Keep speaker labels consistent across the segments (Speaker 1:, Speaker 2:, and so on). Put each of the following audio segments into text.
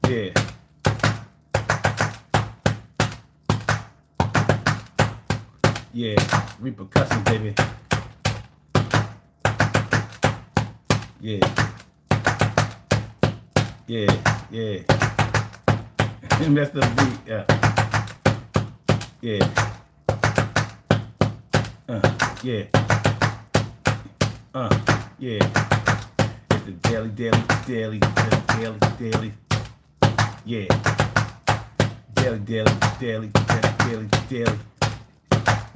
Speaker 1: Yeah. Yeah. Repercussions, baby. Yeah. Yeah. Yeah. That's the beat. Yeah. Yeah. Yeah. It's the daily. Yeah. Daily.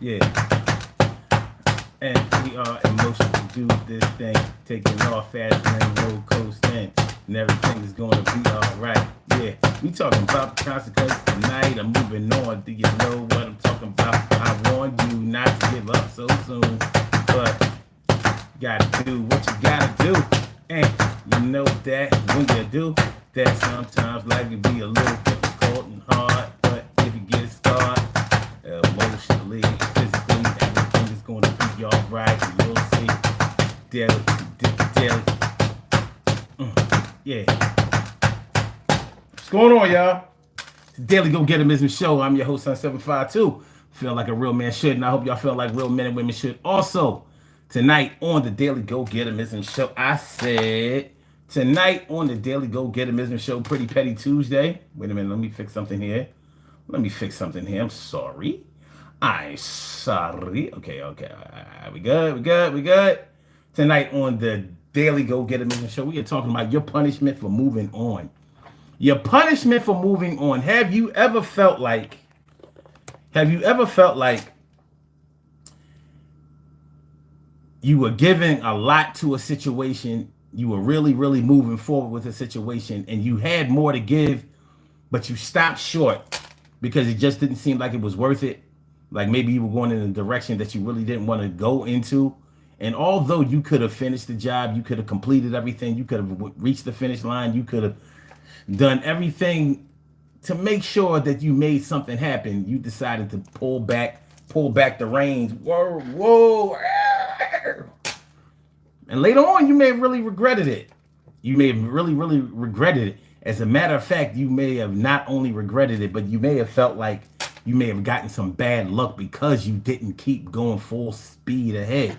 Speaker 1: Yeah. And we are emotional to do this thing. Taking off fast lane, road coasting. And everything is going to be alright. Yeah. We talking about the consequences tonight. I'm moving on. Do you know what I'm talking about? I warned you not to give up so soon. But you gotta do what you gotta do. And you know that when you do, that sometimes life can be a little difficult and hard. But if you get started, emotionally, physically, everything is going to be alright. You'll see. Daily. Yeah. What's going on, y'all? It's the Daily Go Get 'Em Business Show. I'm your host, Sun752. Feel like a real man should, and I hope y'all feel like real men and women should also. Tonight on the Daily Go Get 'Em Business Show, I said, tonight on the Daily Go Get 'Em Business Show, Pretty Petty Tuesday. Wait a minute, let me fix something here. I'm sorry. I'm sorry. Okay. We good. Tonight on the Daily Go Get 'Em Business Show, we are talking about your punishment for moving on. Your punishment for moving on. Have you ever felt like you were giving a lot to a situation, you were really, really moving forward with a situation, and you had more to give, but you stopped short because it just didn't seem like it was worth it? Like maybe you were going in a direction that you really didn't want to go into. And although you could have finished the job, you could have completed everything, you could have reached the finish line, you could have done everything to make sure that you made something happen, you decided to pull back the reins. Whoa. And later on, you may have really regretted it. You may have really, really regretted it. As a matter of fact, you may have not only regretted it, but you may have felt like you may have gotten some bad luck because you didn't keep going full speed ahead.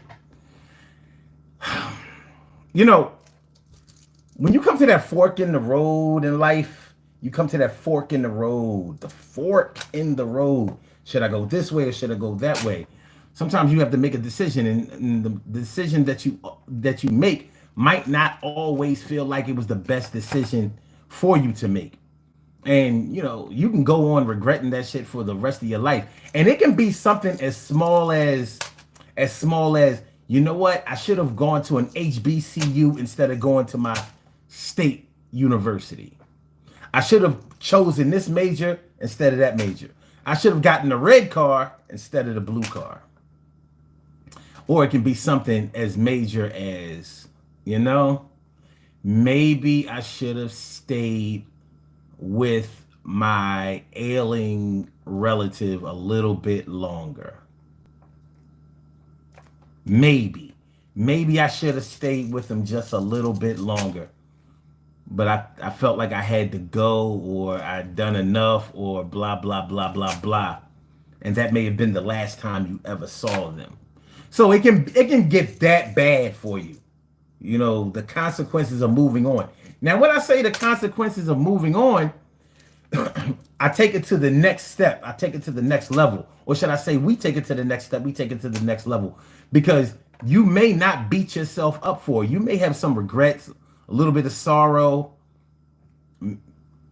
Speaker 1: You know, when you come to that fork in the road in life, you come to that fork in the road. The fork in the road. Should I go this way or should I go that way? Sometimes you have to make a decision, and the decision that you make might not always feel like it was the best decision for you to make. And you can go on regretting that shit for the rest of your life. And it can be something as small as you know what? I should have gone to an HBCU instead of going to my state university. I should have chosen this major instead of that major. I should have gotten the red car instead of the blue car. Or it can be something as major as, maybe I should have stayed with my ailing relative a little bit longer. Maybe I should have stayed with him just a little bit longer. But I felt like I had to go, or I'd done enough, or blah, blah, blah, blah, blah. And that may have been the last time you ever saw them. So it can get that bad for you. The consequences of moving on. Now, when I say the consequences of moving on, I take it to the next step. I take it to the next level. Or should I say we take it to the next step? We take it to the next level. Because you may not beat yourself up for it. You may have some regrets, a little bit of sorrow.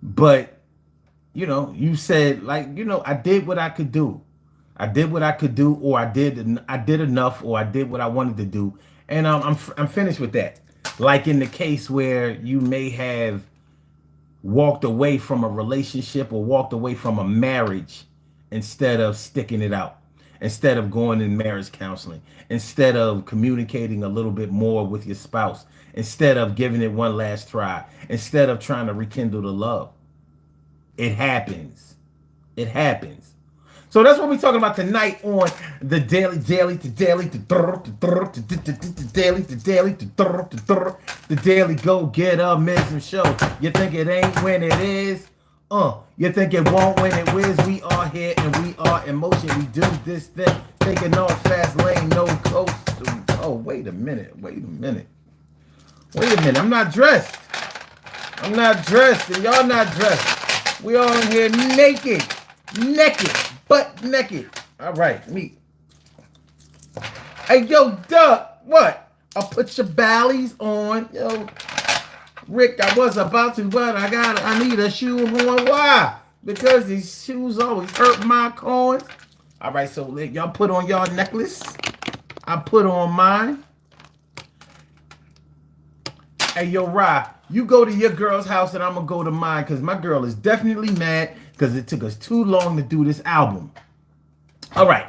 Speaker 1: But, you said, I did what I could do. I did what I could do, or I did enough, or I did what I wanted to do. And I'm finished with that. Like in the case where you may have walked away from a relationship or walked away from a marriage instead of sticking it out, instead of going in marriage counseling, instead of communicating a little bit more with your spouse, instead of giving it one last try, instead of trying to rekindle the love. It happens. So that's what we're talking about tonight on the daily, the daily go get Mism show. You think it ain't when it is? You think it won't when it whiz? We are here and we are in motion. We do this thing, taking off fast lane, no coast. Oh, wait a minute. I'm not dressed. I'm not dressed, and y'all not dressed. We all in here naked, butt naked. All right, me. Hey, yo, Duck, what? I'll put your ballies on, yo. Rick, I was about to, but I need a shoe horn. Why? Because these shoes always hurt my corns. All right, so y'all put on y'all necklace. I put on mine. Hey, yo, Rye, you go to your girl's house and I'm going to go to mine because my girl is definitely mad because it took us too long to do this album. All right,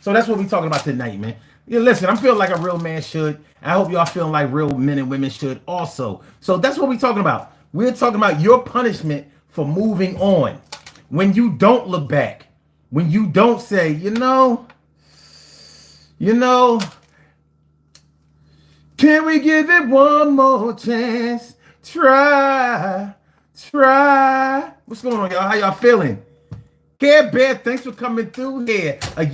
Speaker 1: so that's what we're talking about tonight, man. Yeah, listen, I'm feeling like a real man should. I hope y'all feeling like real men and women should also. So that's what we're talking about. We're talking about your punishment for moving on. When you don't look back. When you don't say, you know, can we give it one more chance? Try. What's going on, y'all? How y'all feeling? Care Bear, thanks for coming through here. Yeah.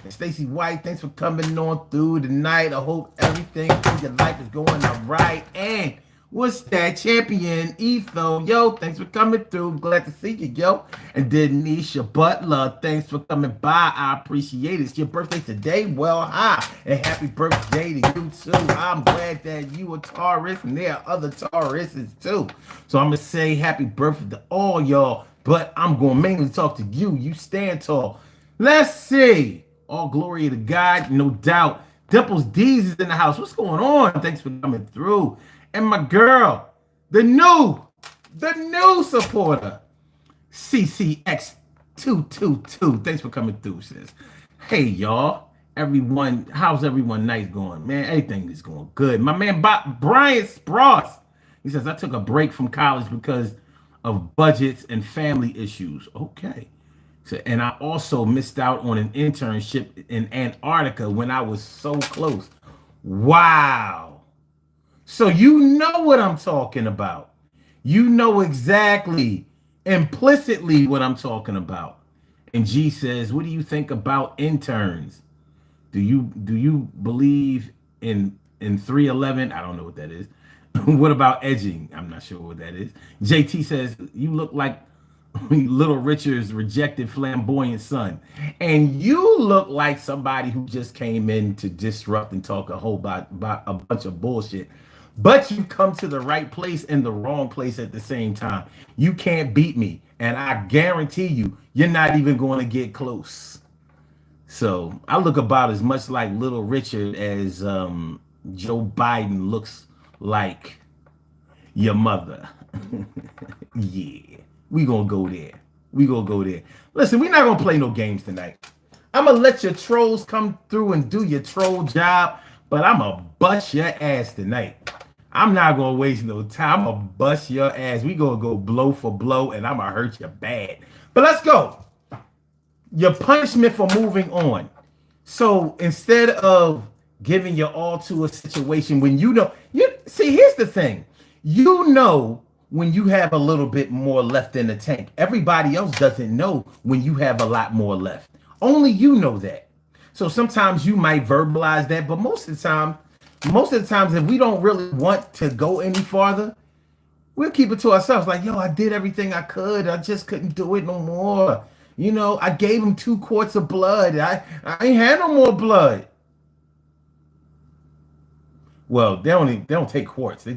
Speaker 1: And Stacey White, thanks for coming on through tonight. I hope everything in your life is going all right. And what's that, Champion Etho? Yo, thanks for coming through. Glad to see you, yo. And Denisha Butler, thanks for coming by. I appreciate it. It's your birthday today. Well, hi. And happy birthday to you, too. I'm glad that you a Taurus, and there are other Tauruses, too. So I'm going to say happy birthday to all y'all. But I'm going to mainly talk to you. You stand tall. Let's see. All glory to God, no doubt. Dimples D's is in the house. What's going on? Thanks for coming through. And my girl, the new supporter, CCX222. Thanks for coming through, sis. Hey, y'all. Everyone, how's everyone night going? Man, everything is going good. My man, Brian Spross, he says, I took a break from college because of budgets and family issues. Okay. So, and I also missed out on an internship in Antarctica when I was so close. Wow. So you know what I'm talking about. You know exactly, implicitly what I'm talking about. And G says, what do you think about interns? Do you believe in 311? I don't know what that is. What about edging? I'm not sure what that is. JT says, you look like Little Richard's rejected flamboyant son. And you look like somebody who just came in to disrupt and talk a whole about a bunch of bullshit. But you come to the right place and the wrong place at the same time. You can't beat me. And I guarantee you, you're not even going to get close. So I look about as much like Little Richard as Joe Biden looks like your mother. Yeah, we going to go there. Listen, we're not going to play no games tonight. I'm going to let your trolls come through and do your troll job, but I'm going to bust your ass tonight. I'm not going to waste no time. I'm going to bust your ass. We going to go blow for blow, and I'm going to hurt you bad. But let's go. Your punishment for moving on. So instead of giving your all to a situation when see, here's the thing. You know when you have a little bit more left in the tank. Everybody else doesn't know when you have a lot more left. Only you know that. So sometimes you might verbalize that, but most of the times, if we don't really want to go any farther, we'll keep it to ourselves. Like, yo, I did everything I could. I just couldn't do it no more. You know, I gave him 2 quarts of blood. I ain't had no more blood. Well, they don't take quarts. They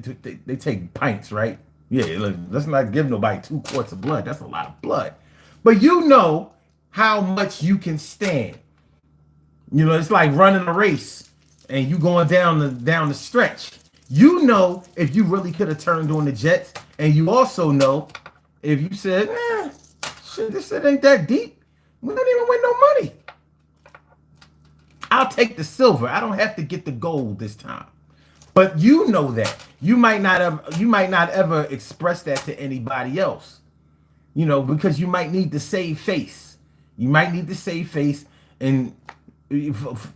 Speaker 1: take pints, right? Yeah, let's not give nobody 2 quarts of blood. That's a lot of blood. But you know how much you can stand. You know, it's like running a race and you going down the stretch. You know if you really could have turned on the jets, and you also know if you said, shit, this shit ain't that deep. We don't even win no money. I'll take the silver. I don't have to get the gold this time. But you know that. You might not ever express that to anybody else. you know, because you might need to save face. You might need to save face and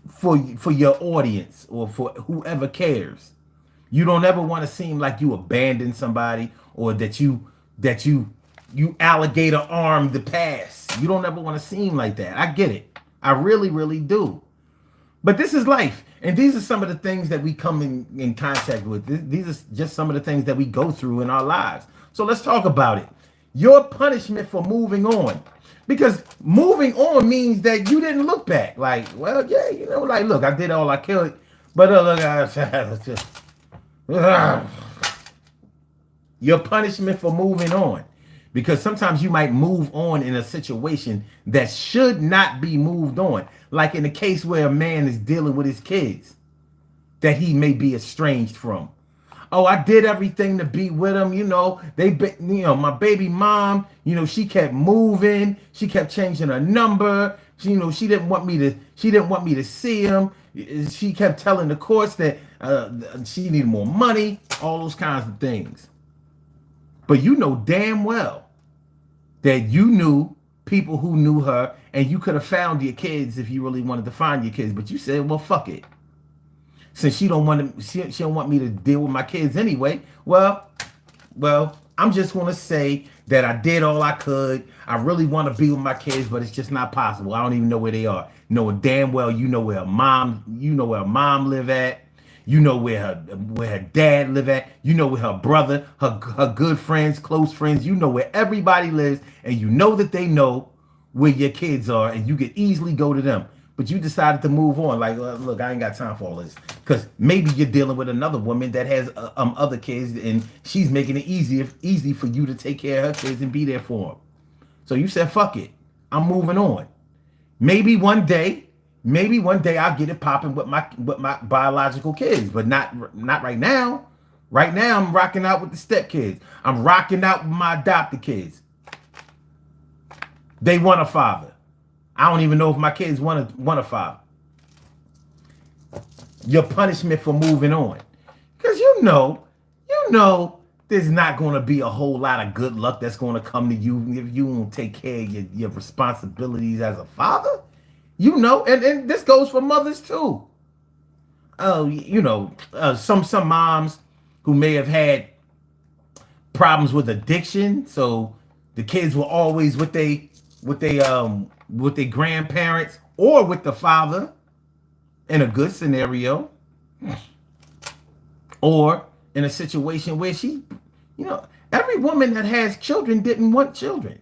Speaker 1: for your audience or for whoever cares. You don't ever want to seem like you abandoned somebody or that you alligator arm the past. You don't ever want to seem like that. I get it. I really, really do. But this is life. And these are some of the things that we come in contact with. These are just some of the things that we go through in our lives. So let's talk about it. Your punishment for moving on. Because moving on means that you didn't look back. Like, well, yeah, you know, like, look, I did all I could. But look, your punishment for moving on. Because sometimes you might move on in a situation that should not be moved on. Like in the case where a man is dealing with his kids that he may be estranged from. Oh, I did everything to be with him. You know, my baby mom, you know, she kept moving. She kept changing her number. She didn't want me to see him. She kept telling the courts that she needed more money, all those kinds of things. But you know damn well that you knew people who knew her, and you could have found your kids if you really wanted to find your kids. But you said, well, fuck it. Since she don't want me to deal with my kids anyway. Well, I'm just going to say that I did all I could. I really want to be with my kids, but it's just not possible. I don't even know where they are. Knowing damn well you know where mom live at. You know where her dad live at. You know where her brother, her good friends, close friends. You know where everybody lives, and you know that they know where your kids are, and you could easily go to them. But you decided to move on. Like, look, I ain't got time for all this. Because maybe you're dealing with another woman that has other kids, and she's making it easy for you to take care of her kids and be there for them. So you said, fuck it. I'm moving on. Maybe one day I'll get it popping with my biological kids, but not right now. Right now, I'm rocking out with the stepkids. I'm rocking out with my adopted kids. They want a father. I don't even know if my kids want a father. Your punishment for moving on. Because you know, there's not going to be a whole lot of good luck that's going to come to you if you don't take care of your responsibilities as a father. You know, and this goes for mothers too. Some moms who may have had problems with addiction, so the kids were always with their grandparents or with the father in a good scenario, or in a situation where every woman that has children didn't want children.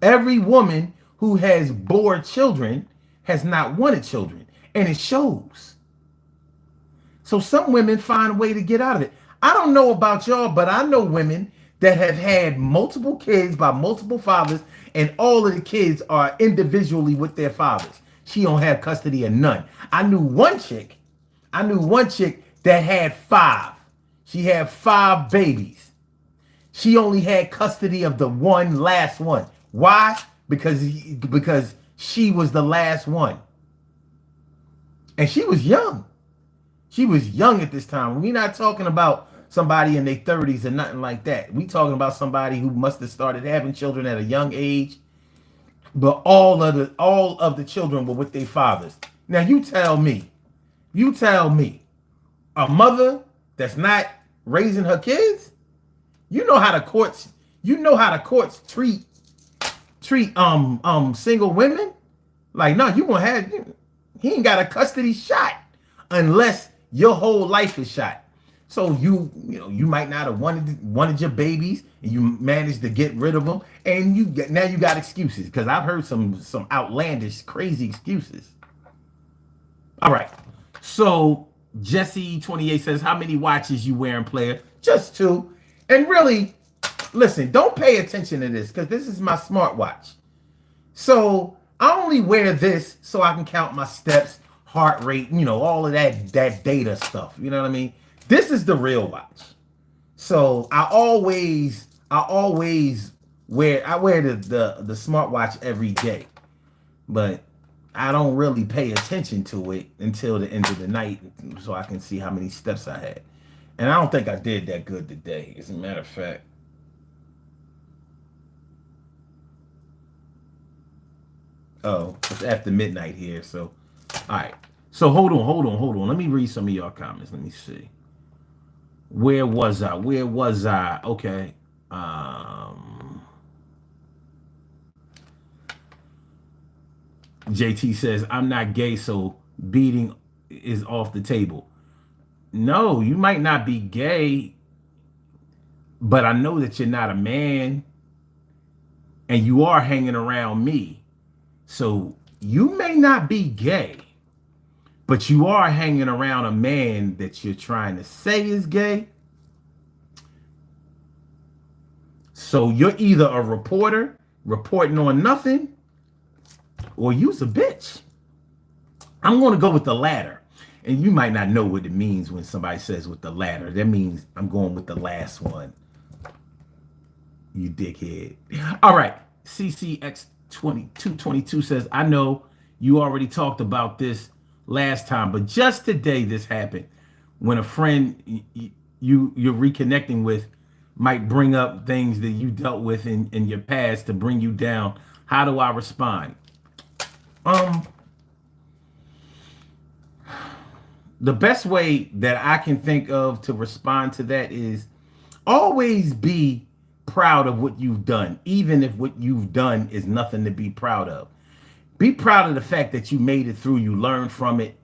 Speaker 1: Every woman who has bore children has not wanted children, and it shows. So some women find a way to get out of it. I don't know about y'all, but I know women that have had multiple kids by multiple fathers, and all of the kids are individually with their fathers. She don't have custody of none. I knew one chick that had 5. She had 5 babies. She only had custody of the last one. Why? Because she was the last one. And she was young. She was young at this time. We're not talking about somebody in their 30s or nothing like that. We talking about somebody who must have started having children at a young age. But all of the children were with their fathers. Now you tell me, a mother that's not raising her kids, you know how the courts treat single women. Like, no, he ain't got a custody shot unless your whole life is shot. So you might not have wanted your babies, and you managed to get rid of them, and now you got excuses, because I've heard some outlandish, crazy excuses. All right, so Jesse 28 says, how many watches you wearing, player? Just 2. And really, listen, don't pay attention to this, because this is my smartwatch. So I only wear this so I can count my steps, heart rate, all of that data stuff. You know what I mean? This is the real watch. So I always wear the smartwatch every day, but I don't really pay attention to it until the end of the night, so I can see how many steps I had. And I don't think I did that good today, as a matter of fact. Oh, it's after midnight here. So, all right. So hold on. Let me read some of y'all comments. Let me see. Where was I? Okay. Um, JT says, I'm not gay, so beating is off the table. No, you might not be gay, but I know that you're not a man and you are hanging around me. So you may not be gay, but you are hanging around a man that you're trying to say is gay. So you're either a reporter reporting on nothing or you's a bitch. I'm going to go with the latter. And you might not know what it means when somebody says with the latter. That means I'm going with the last one. You dickhead. All right. CCX2222 says, I know you already talked about this last time, but just today this happened when a friend you're reconnecting with might bring up things that you dealt with in your past to bring you down. How do I respond? The best way that I can think of to respond to that is always be proud of what you've done, even if what you've done is nothing to be proud of. Be proud of the fact that you made it through, you learned from it.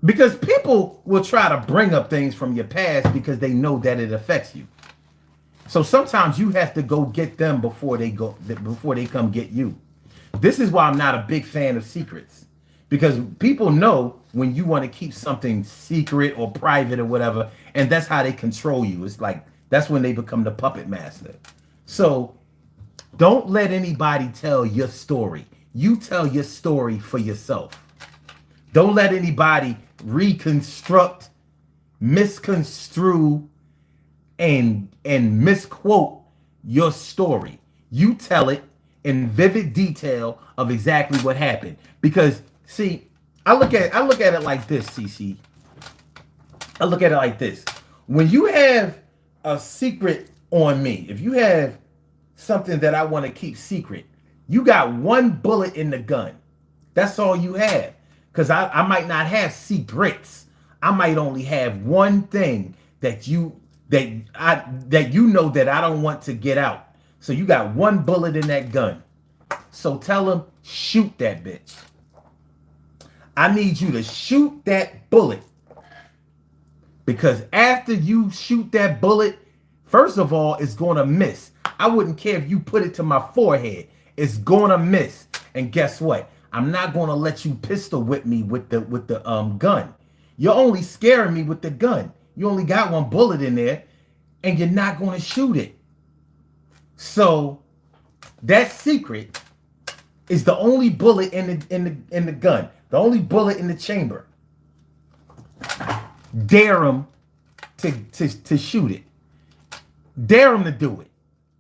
Speaker 1: Because people will try to bring up things from your past because they know that it affects you. So sometimes you have to go get them before they come get you. This is why I'm not a big fan of secrets. Because people know when you want to keep something secret or private or whatever, and that's how they control you. It's like that's when they become the puppet master. So don't let anybody tell your story. You tell your story for yourself. Don't let anybody reconstruct, misconstrue, and misquote your story. You tell it in vivid detail of exactly what happened. Because see, I look at it like this, CC. I look at it like this. When you have a secret on me, if you have something that I want to keep secret, you got one bullet in the gun. That's all you have. Because I might not have secrets. I might only have one thing that you know that I don't want to get out. So you got one bullet in that gun. So tell them, shoot that bitch. I need you to shoot that bullet. Because after you shoot that bullet, first of all, it's going to miss. I wouldn't care if you put it to my forehead. It's going to miss. And guess what? I'm not going to let you pistol whip me with the gun. You're only scaring me with the gun. You only got one bullet in there, and you're not going to shoot it. So that secret is the only bullet in the gun, the only bullet in the chamber. Dare them to shoot it. Dare them to do it.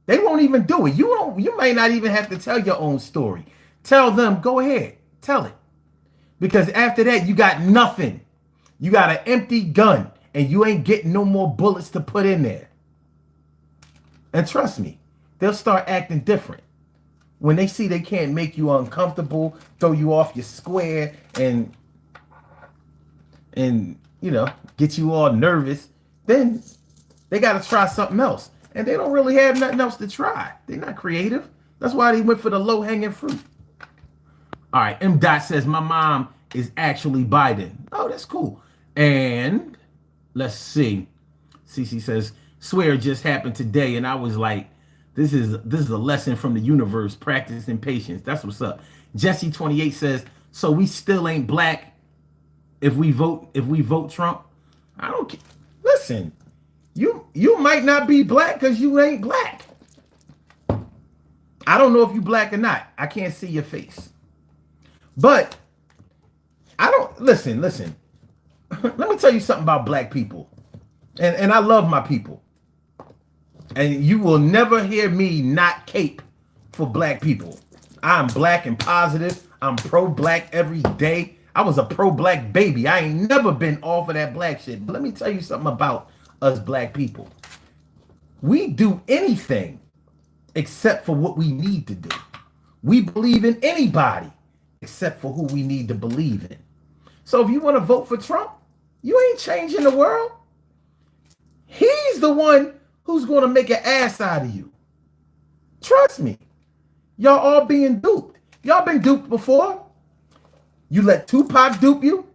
Speaker 1: They won't even do it. You may not even have to tell your own story. Tell them, go ahead, tell it. Because after that, you got nothing. You got an empty gun, and you ain't getting no more bullets to put in there. And trust me, they'll start acting different. When they see they can't make you uncomfortable, throw you off your square, and get you all nervous, then they got to try something else. And they don't really have nothing else to try. They're not creative. That's why they went for the low-hanging fruit. All right, M. Dot says, my mom is actually Biden. Oh, that's cool. And let's see. CC says, swear it just happened today. And I was like, this is a lesson from the universe. Practicing patience. That's what's up. Jesse 28 says, so we still ain't black if we vote Trump. I don't care. Listen, you might not be black because you ain't black. I don't know if you black or not. I can't see your face. But I don't listen. Let me tell you something about black people. And I love my people. And you will never hear me not cape for black people. I'm black and positive. I'm pro-black every day. I was a pro-black baby. I ain't never been off of that black shit. But let me tell you something about us black people. We do anything except for what we need to do. We believe in anybody except for who we need to believe in. So if you want to vote for Trump, you ain't changing the world. He's the one who's going to make an ass out of you. Trust me. Y'all all being duped. Y'all been duped before. You let Tupac dupe you.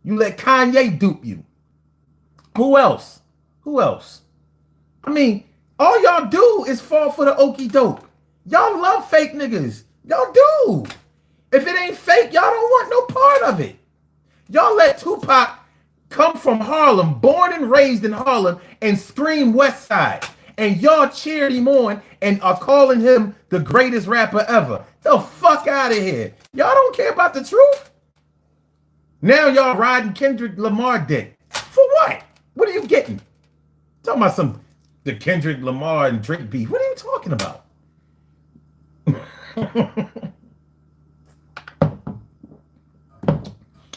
Speaker 1: You let Kanye dupe you. Who else? Who else? I mean, all y'all do is fall for the okie doke. Y'all love fake niggas. Y'all do. If it ain't fake, y'all don't want no part of it. Y'all let Tupac come from Harlem, born and raised in Harlem, and scream West Side. And y'all cheered him on and are calling him the greatest rapper ever. The fuck out of here. Y'all don't care about the truth. Now y'all riding Kendrick Lamar dick. For what? What are you getting? Talking about the Kendrick Lamar and Drake beef. What are you talking about?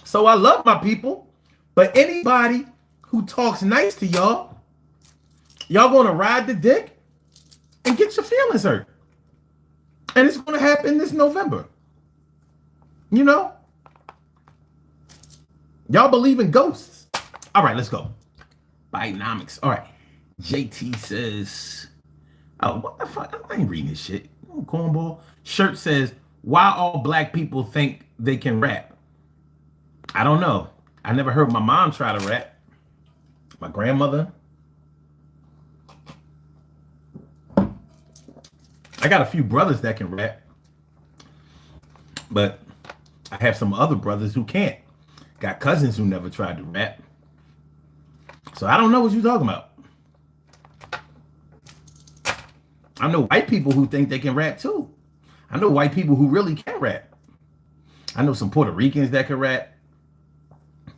Speaker 1: So I love my people, but anybody who talks nice to y'all, y'all gonna ride the dick and get your feelings hurt. And it's gonna happen this November. You know? Y'all believe in ghosts. All right, let's go. Bidenomics. All right. JT says, oh, what the fuck? I ain't reading this shit. Cornball. Shirt says, why all black people think they can rap? I don't know. I never heard my mom try to rap. My grandmother. I got a few brothers that can rap. But I have some other brothers who can't. Got cousins who never tried to rap. So I don't know what you're talking about. I know white people who think they can rap too. I know white people who really can rap. I know some Puerto Ricans that can rap.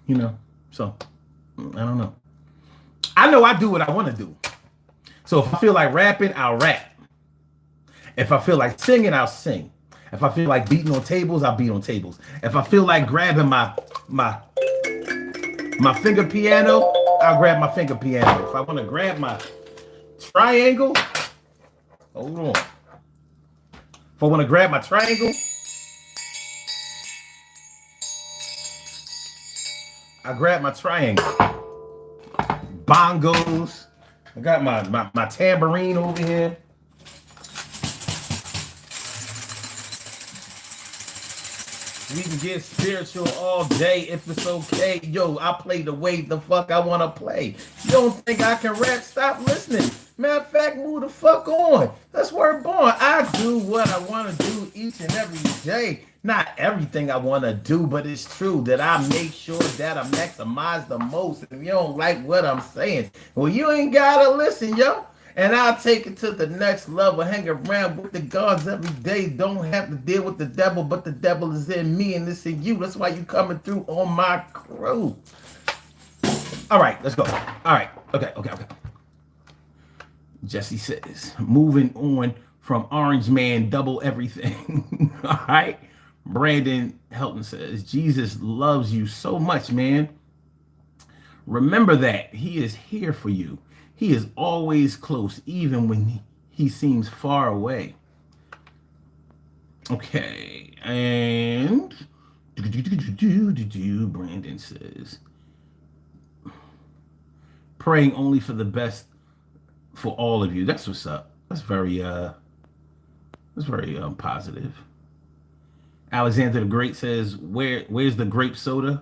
Speaker 1: You know, so I don't know. I know I do what I want to do. So if I feel like rapping, I'll rap. If I feel like singing, I'll sing. If I feel like beating on tables, I'll beat on tables. If I feel like grabbing my finger piano, I'll grab my finger piano. If I want to grab my triangle, hold on. If I want to grab my triangle, I grab my triangle. Bongos. I got my tambourine over here. We can get spiritual all day if it's okay. Yo, I play the way the fuck I want to play. You don't think I can rap? Stop listening. Matter of fact, move the fuck on. That's where I'm born. I do what I want to do each and every day. Not everything I want to do, but it's true that I make sure that I maximize the most. If you don't like what I'm saying, well, you ain't got to listen, yo. And I'll take it to the next level. Hang around with the gods every day. Don't have to deal with the devil, but the devil is in me and it's in you. That's why you coming through on my crew. All right, let's go. All right, okay. Jesse says, moving on from Orange Man, double everything. All right. Brandon Helton says, Jesus loves you so much, man. Remember that. He is here for you. He is always close, even when he seems far away. Okay, and Brandon says, praying only for the best for all of you. That's what's up. That's very positive. Alexander the Great says, where's the grape soda?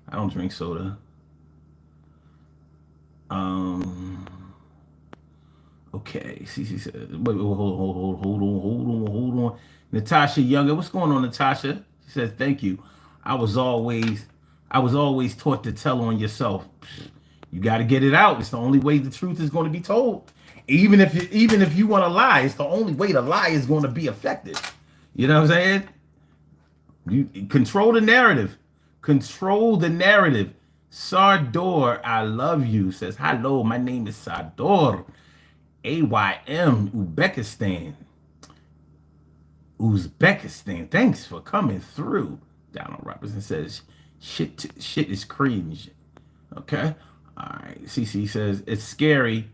Speaker 1: I don't drink soda. Okay, CC says, wait, hold on. Natasha Younger, what's going on, Natasha? She says, thank you. I was always taught to tell on yourself. You got to get it out. It's the only way the truth is going to be told. Even if you want to lie, it's the only way to lie is going to be effective. You know what I'm saying? You control the narrative. Control the narrative. Sardor, I love you, says, hello, my name is Sardor. AYM, Uzbekistan. Thanks for coming through. Donald Robertson says, shit is cringe. Okay. All right. CC says, it's scary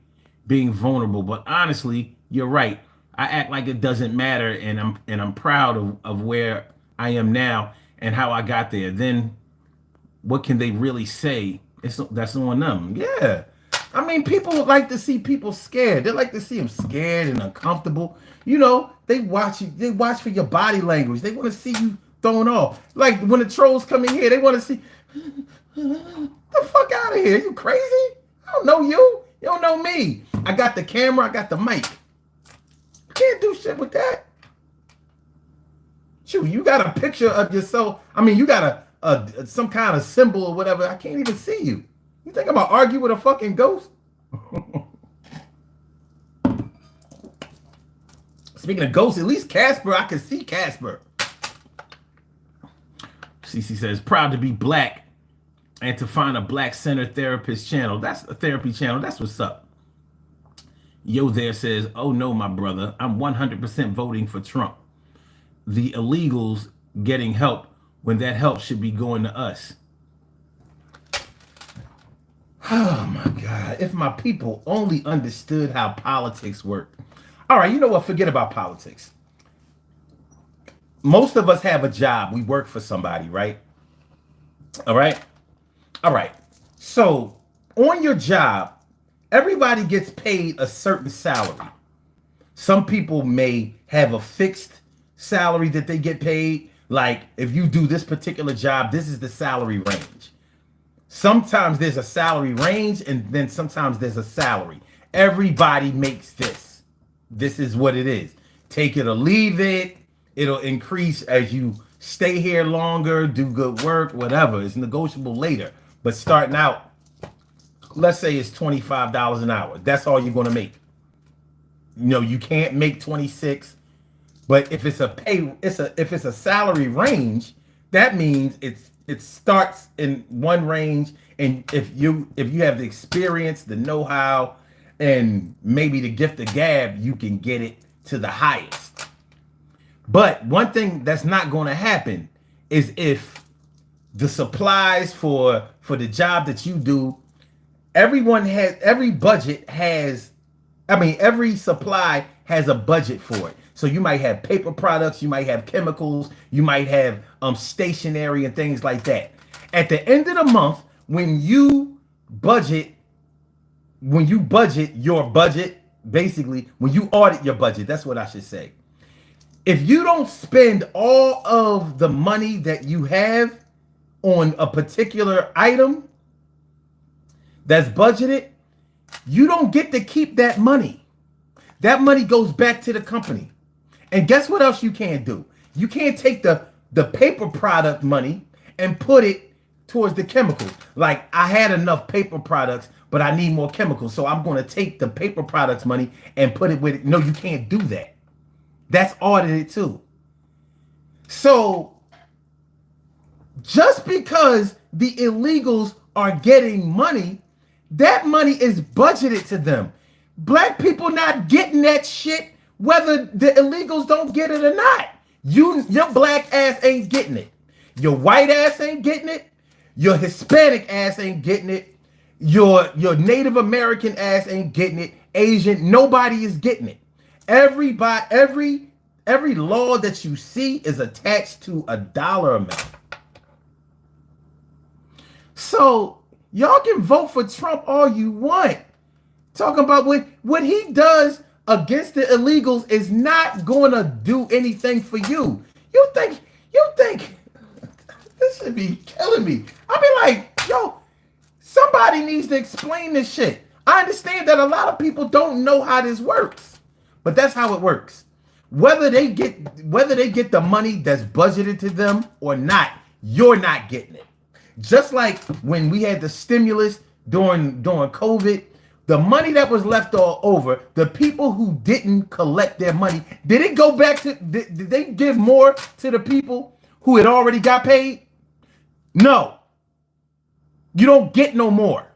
Speaker 1: being vulnerable, but honestly, you're right. I act like it doesn't matter, and I'm proud of where I am now and how I got there. Then what can they really say? That's on them. Yeah. I mean, people like to see people scared. They like to see them scared and uncomfortable. You know, they watch you. They watch for your body language. They want to see you thrown off. Like when the trolls come in here, they want to see the fuck out of here. You crazy? I don't know you. You don't know me. I got the camera. I got the mic. I can't do shit with that. Shoot, you got a picture of yourself. I mean, you got a some kind of symbol or whatever. I can't even see you. You think I'm gonna argue with a fucking ghost? Speaking of ghosts, at least Casper, I can see Casper. CC says, proud to be black and to find a black center therapist channel. That's a therapy channel. That's what's up. Yo there says, oh no, my brother, I'm 100% voting for Trump. The illegals getting help when that help should be going to us. Oh my God. If my people only understood how politics work. All right, you know what? Forget about politics. Most of us have a job. We work for somebody, right? All right. All right. So on your job, everybody gets paid a certain salary. Some people may have a fixed salary that they get paid. Like if you do this particular job, this is the salary range. Sometimes there's a salary range and then sometimes there's a salary. Everybody makes this. This is what it is. Take it or leave it. It'll increase as you stay here longer, do good work, whatever. It's negotiable later. But starting out, let's say it's $25 an hour. That's all you're going to make. You know, you can't make 26. But if it's if it's a salary range, that means it starts in one range, and if you have the experience, the know-how, and maybe the gift of gab, you can get it to the highest. But one thing that's not going to happen is if the supplies for the job that you do, every supply has a budget for it. So you might have paper products, you might have chemicals, you might have stationery and things like that. At the end of the month, when you budget your budget, basically, when you audit your budget, that's what I should say. If you don't spend all of the money that you have on a particular item that's budgeted, you don't get to keep that money. That money goes back to the company. And guess what else you can't do? You can't take the paper product money and put it towards the chemicals. Like, I had enough paper products, but I need more chemicals. So I'm going to take the paper products money and put it with it. No, you can't do that. That's audited too. So just because the illegals are getting money, that money is budgeted to them. Black people not getting that shit, whether the illegals don't get it or not. Your black ass ain't getting it. Your white ass ain't getting it. Your Hispanic ass ain't getting it. Your Native American ass ain't getting it. Asian, nobody is getting it. Every law that you see is attached to a dollar amount. So y'all can vote for Trump all you want. Talking about what he does against the illegals is not going to do anything for you. You think this should be killing me. I'll be like, yo, somebody needs to explain this shit. I understand that a lot of people don't know how this works, but that's how it works. Whether they get the money that's budgeted to them or not, you're not getting it. Just like when we had the stimulus during COVID, the money that was left all over, the people who didn't collect their money, did it go back to, did they give more to the people who had already got paid? No. You don't get no more.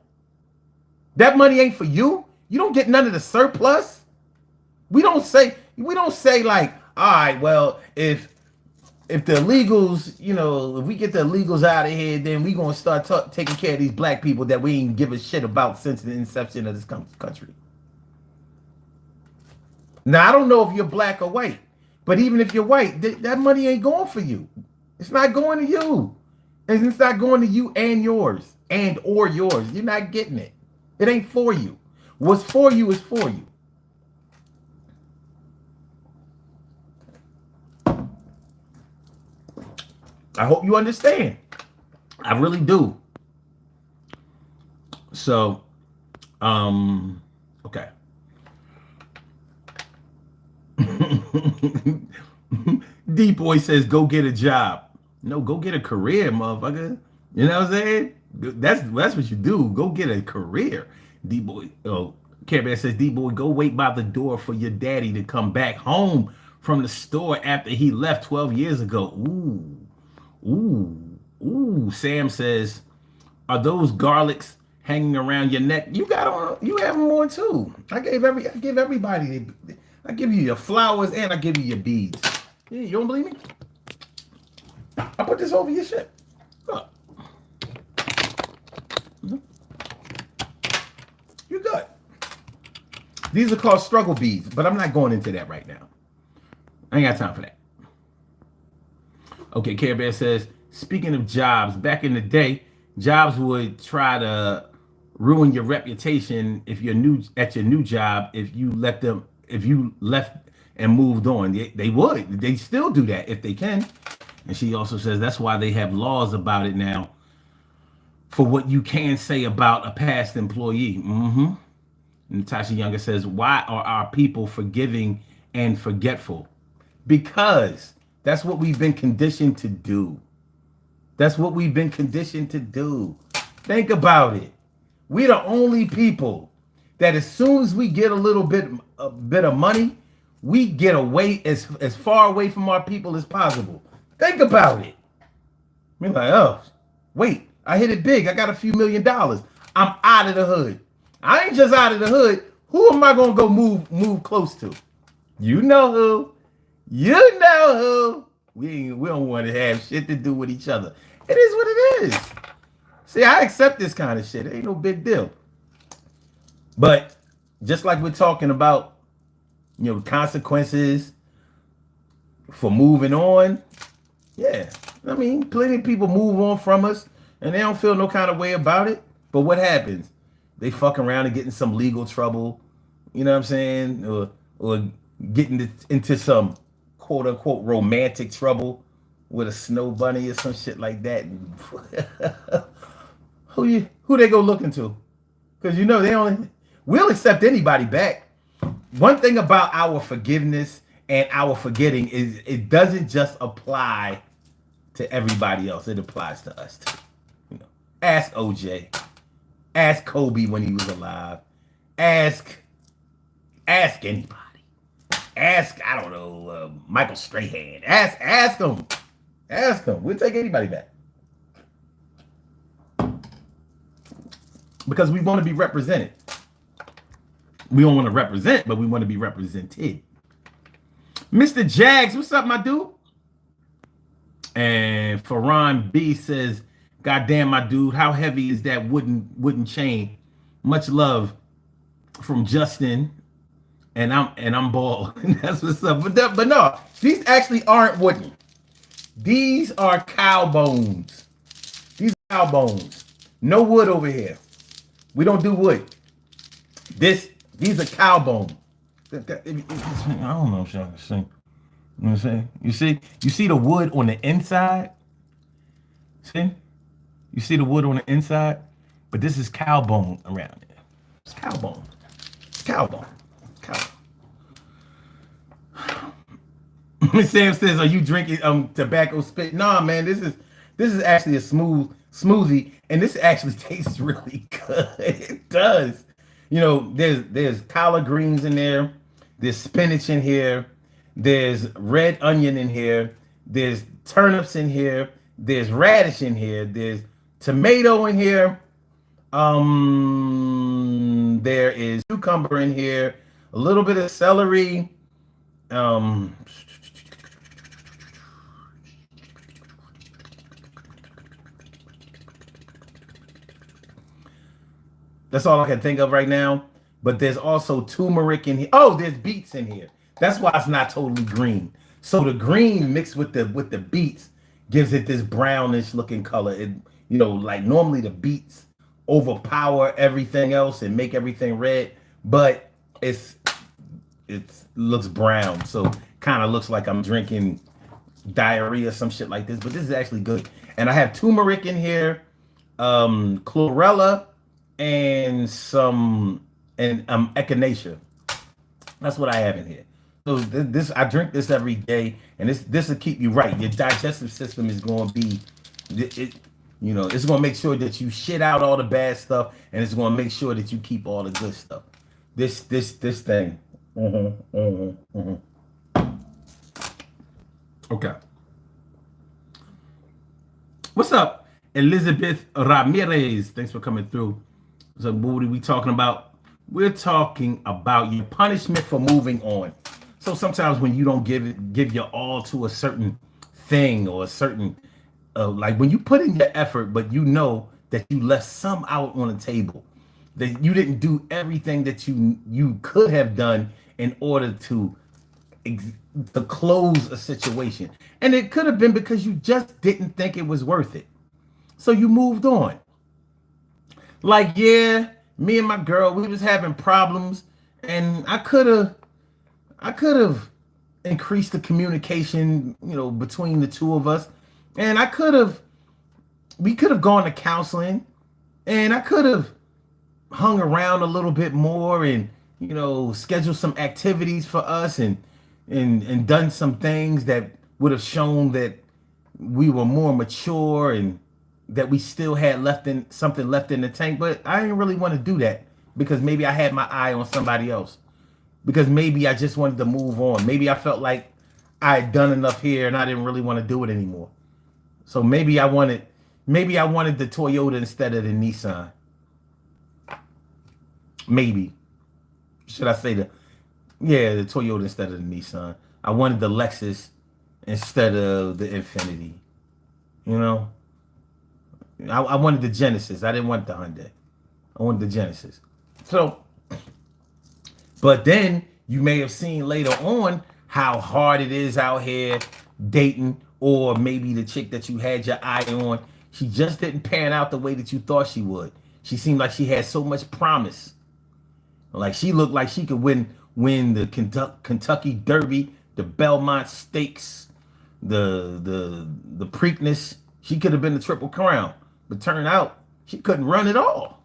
Speaker 1: That money ain't for you. You don't get none of the surplus. We don't say like, all right, well, if the illegals, you know, if we get the illegals out of here, then we gonna start taking care of these black people that we ain't give a shit about since the inception of this country. Now, I don't know if you're black or white, but even if you're white, that money ain't going for you. It's not going to you. And it's not going to you and yours and or yours. You're not getting it. It ain't for you. What's for you is for you. I hope you understand. I really do. So, okay. D-Boy says, go get a job. No, go get a career, motherfucker. You know what I'm saying? That's what you do. Go get a career. D-Boy. Oh, Care Bear says, D-Boy, go wait by the door for your daddy to come back home from the store after he left 12 years ago. Ooh. Ooh. Ooh. Sam says, are those garlics hanging around your neck? You got on. You have more too. I give everybody. I give you your flowers and I give you your beads. Yeah, you don't believe me? I put this over your shit. Look. You good. These are called struggle beads, but I'm not going into that right now. I ain't got time for that. Okay, Care Bear says, speaking of jobs, back in the day, jobs would try to ruin your reputation if you're new at your new job. If you left and moved on, they would. They still do that if they can. And she also says that's why they have laws about it now for what you can say about a past employee. Mm-hmm. Natasha Younger says, why are our people forgiving and forgetful? Because that's what we've been conditioned to do. That's what we've been conditioned to do. Think about it. We're the only people that as soon as we get a bit of money, we get away as far away from our people as possible. Think about it. We're like, oh, wait, I hit it big. I got a few $1 million. I'm out of the hood. I ain't just out of the hood. Who am I gonna go move close to? You know who. You know who. We don't want to have shit to do with each other. It is what it is. See, I accept this kind of shit. It ain't no big deal. But just like we're talking about, consequences for moving on. Yeah. I mean, plenty of people move on from us and they don't feel no kind of way about it. But what happens? They fuck around and get in some legal trouble. You know what I'm saying? Or getting into some quote unquote romantic trouble with a snow bunny or some shit like that. Who they go looking to? Because we'll accept anybody back. One thing about our forgiveness and our forgetting is it doesn't just apply to everybody else. It applies to us too. Ask OJ. Ask Kobe when he was alive. Ask anybody. Ask, I don't know, Michael Strahan. Ask him. Ask him. We'll take anybody back. Because we want to be represented. We don't want to represent, but we want to be represented. Mr. Jags, what's up, my dude? And Farron B says, God damn, my dude, how heavy is that wooden chain? Much love from Justin. And I'm bald. That's what's up. But no, these actually aren't wooden. These are cow bones. These are cow bones. No wood over here. We don't do wood. These are cow bones. I don't know if y'all can see. You know what I'm saying? You see the wood on the inside? See? You see the wood on the inside? But this is cow bone around it. It's cow bone. Cow bone. Sam says, "Are you drinking tobacco spit?" Nah, man. This is actually a smoothie, and this actually tastes really good. It does. There's collard greens in there. There's spinach in here. There's red onion in here. There's turnips in here. There's radish in here. There's tomato in here. There is cucumber in here. A little bit of celery. That's all I can think of right now. But there's also turmeric in here. Oh, there's beets in here. That's why it's not totally green. So the green mixed with the beets gives it this brownish looking color. It, you know, like normally the beets overpower everything else and make everything red, but it looks brown. So kind of looks like I'm drinking diarrhea, some shit like this. But this is actually good. And I have turmeric in here, chlorella, and some echinacea. That's what I have in here. So this I drink this every day, and this will keep you right. Your digestive system is going to be you know, it's going to make sure that you shit out all the bad stuff, and it's going to make sure that you keep all the good stuff. This thing. Okay. What's up, Elizabeth Ramirez? Thanks for coming through. So what are we talking about? We're talking about your punishment for moving on. So sometimes when you don't give your all to a certain thing or a certain like when you put in your effort, but you know that you left some out on the table, that you didn't do everything that you could have done in order to close a situation. And it could have been because you just didn't think it was worth it. So you moved on. Like, yeah, me and my girl, we was having problems, and I could have increased the communication, you know, between the two of us. And we could have gone to counseling, and I could have hung around a little bit more and, you know, scheduled some activities for us and done some things that would have shown that we were more mature and that we still had something left in the tank. But I didn't really want to do that because maybe I had my eye on somebody else, because maybe I just wanted to move on. Maybe I felt like I had done enough here and I didn't really want to do it anymore. So maybe I wanted the Toyota instead of the Nissan. Maybe. Should I say the Toyota instead of the Nissan. I wanted the Lexus instead of the Infiniti. You know? I wanted the Genesis. I didn't want the Hyundai. I wanted the Genesis. So, but then you may have seen later on how hard it is out here dating, or maybe the chick that you had your eye on, she just didn't pan out the way that you thought she would. She seemed like she had so much promise. Like she looked like she could win the Kentucky Derby, the Belmont Stakes, the Preakness. She could have been the Triple Crown, but turned out she couldn't run at all.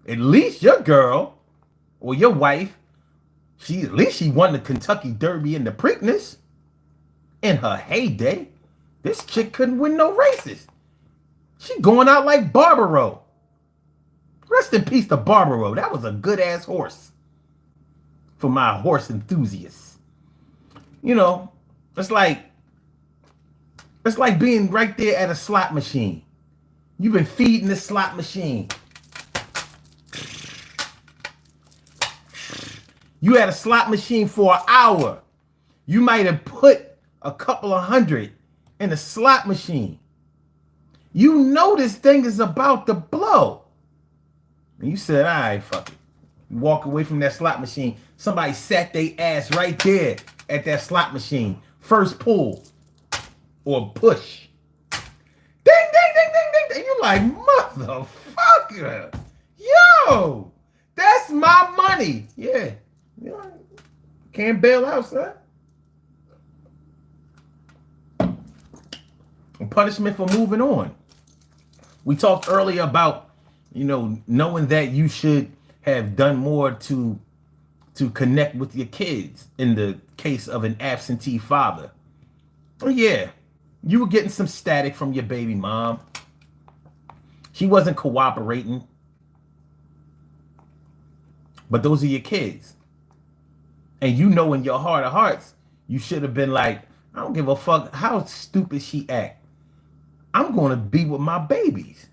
Speaker 1: At least your girl or your wife, at least she won the Kentucky Derby and the Preakness in her heyday. This chick couldn't win no races. She going out like Barbaro. Rest in peace to Barbaro. That was a good ass horse. For my horse enthusiasts. You know, it's like being right there at a slot machine. You've been feeding this slot machine. You had a slot machine for an hour. You might have put a couple of hundred in a slot machine. You know this thing is about to blow. And you said, all right, fuck it. You walk away from that slot machine. Somebody sat their ass right there at that slot machine. First pull or push. Ding, ding, ding, ding, ding, ding. You're like, motherfucker. Yo, that's my money. Yeah. Can't bail out, son. Punishment for moving on. We talked earlier about, you know, knowing that you should have done more to connect with your kids in the case of an absentee father. Oh yeah, you were getting some static from your baby mom. She wasn't cooperating. But those are your kids. And you know in your heart of hearts, you should have been like, I don't give a fuck how stupid she act. I'm going to be with my babies.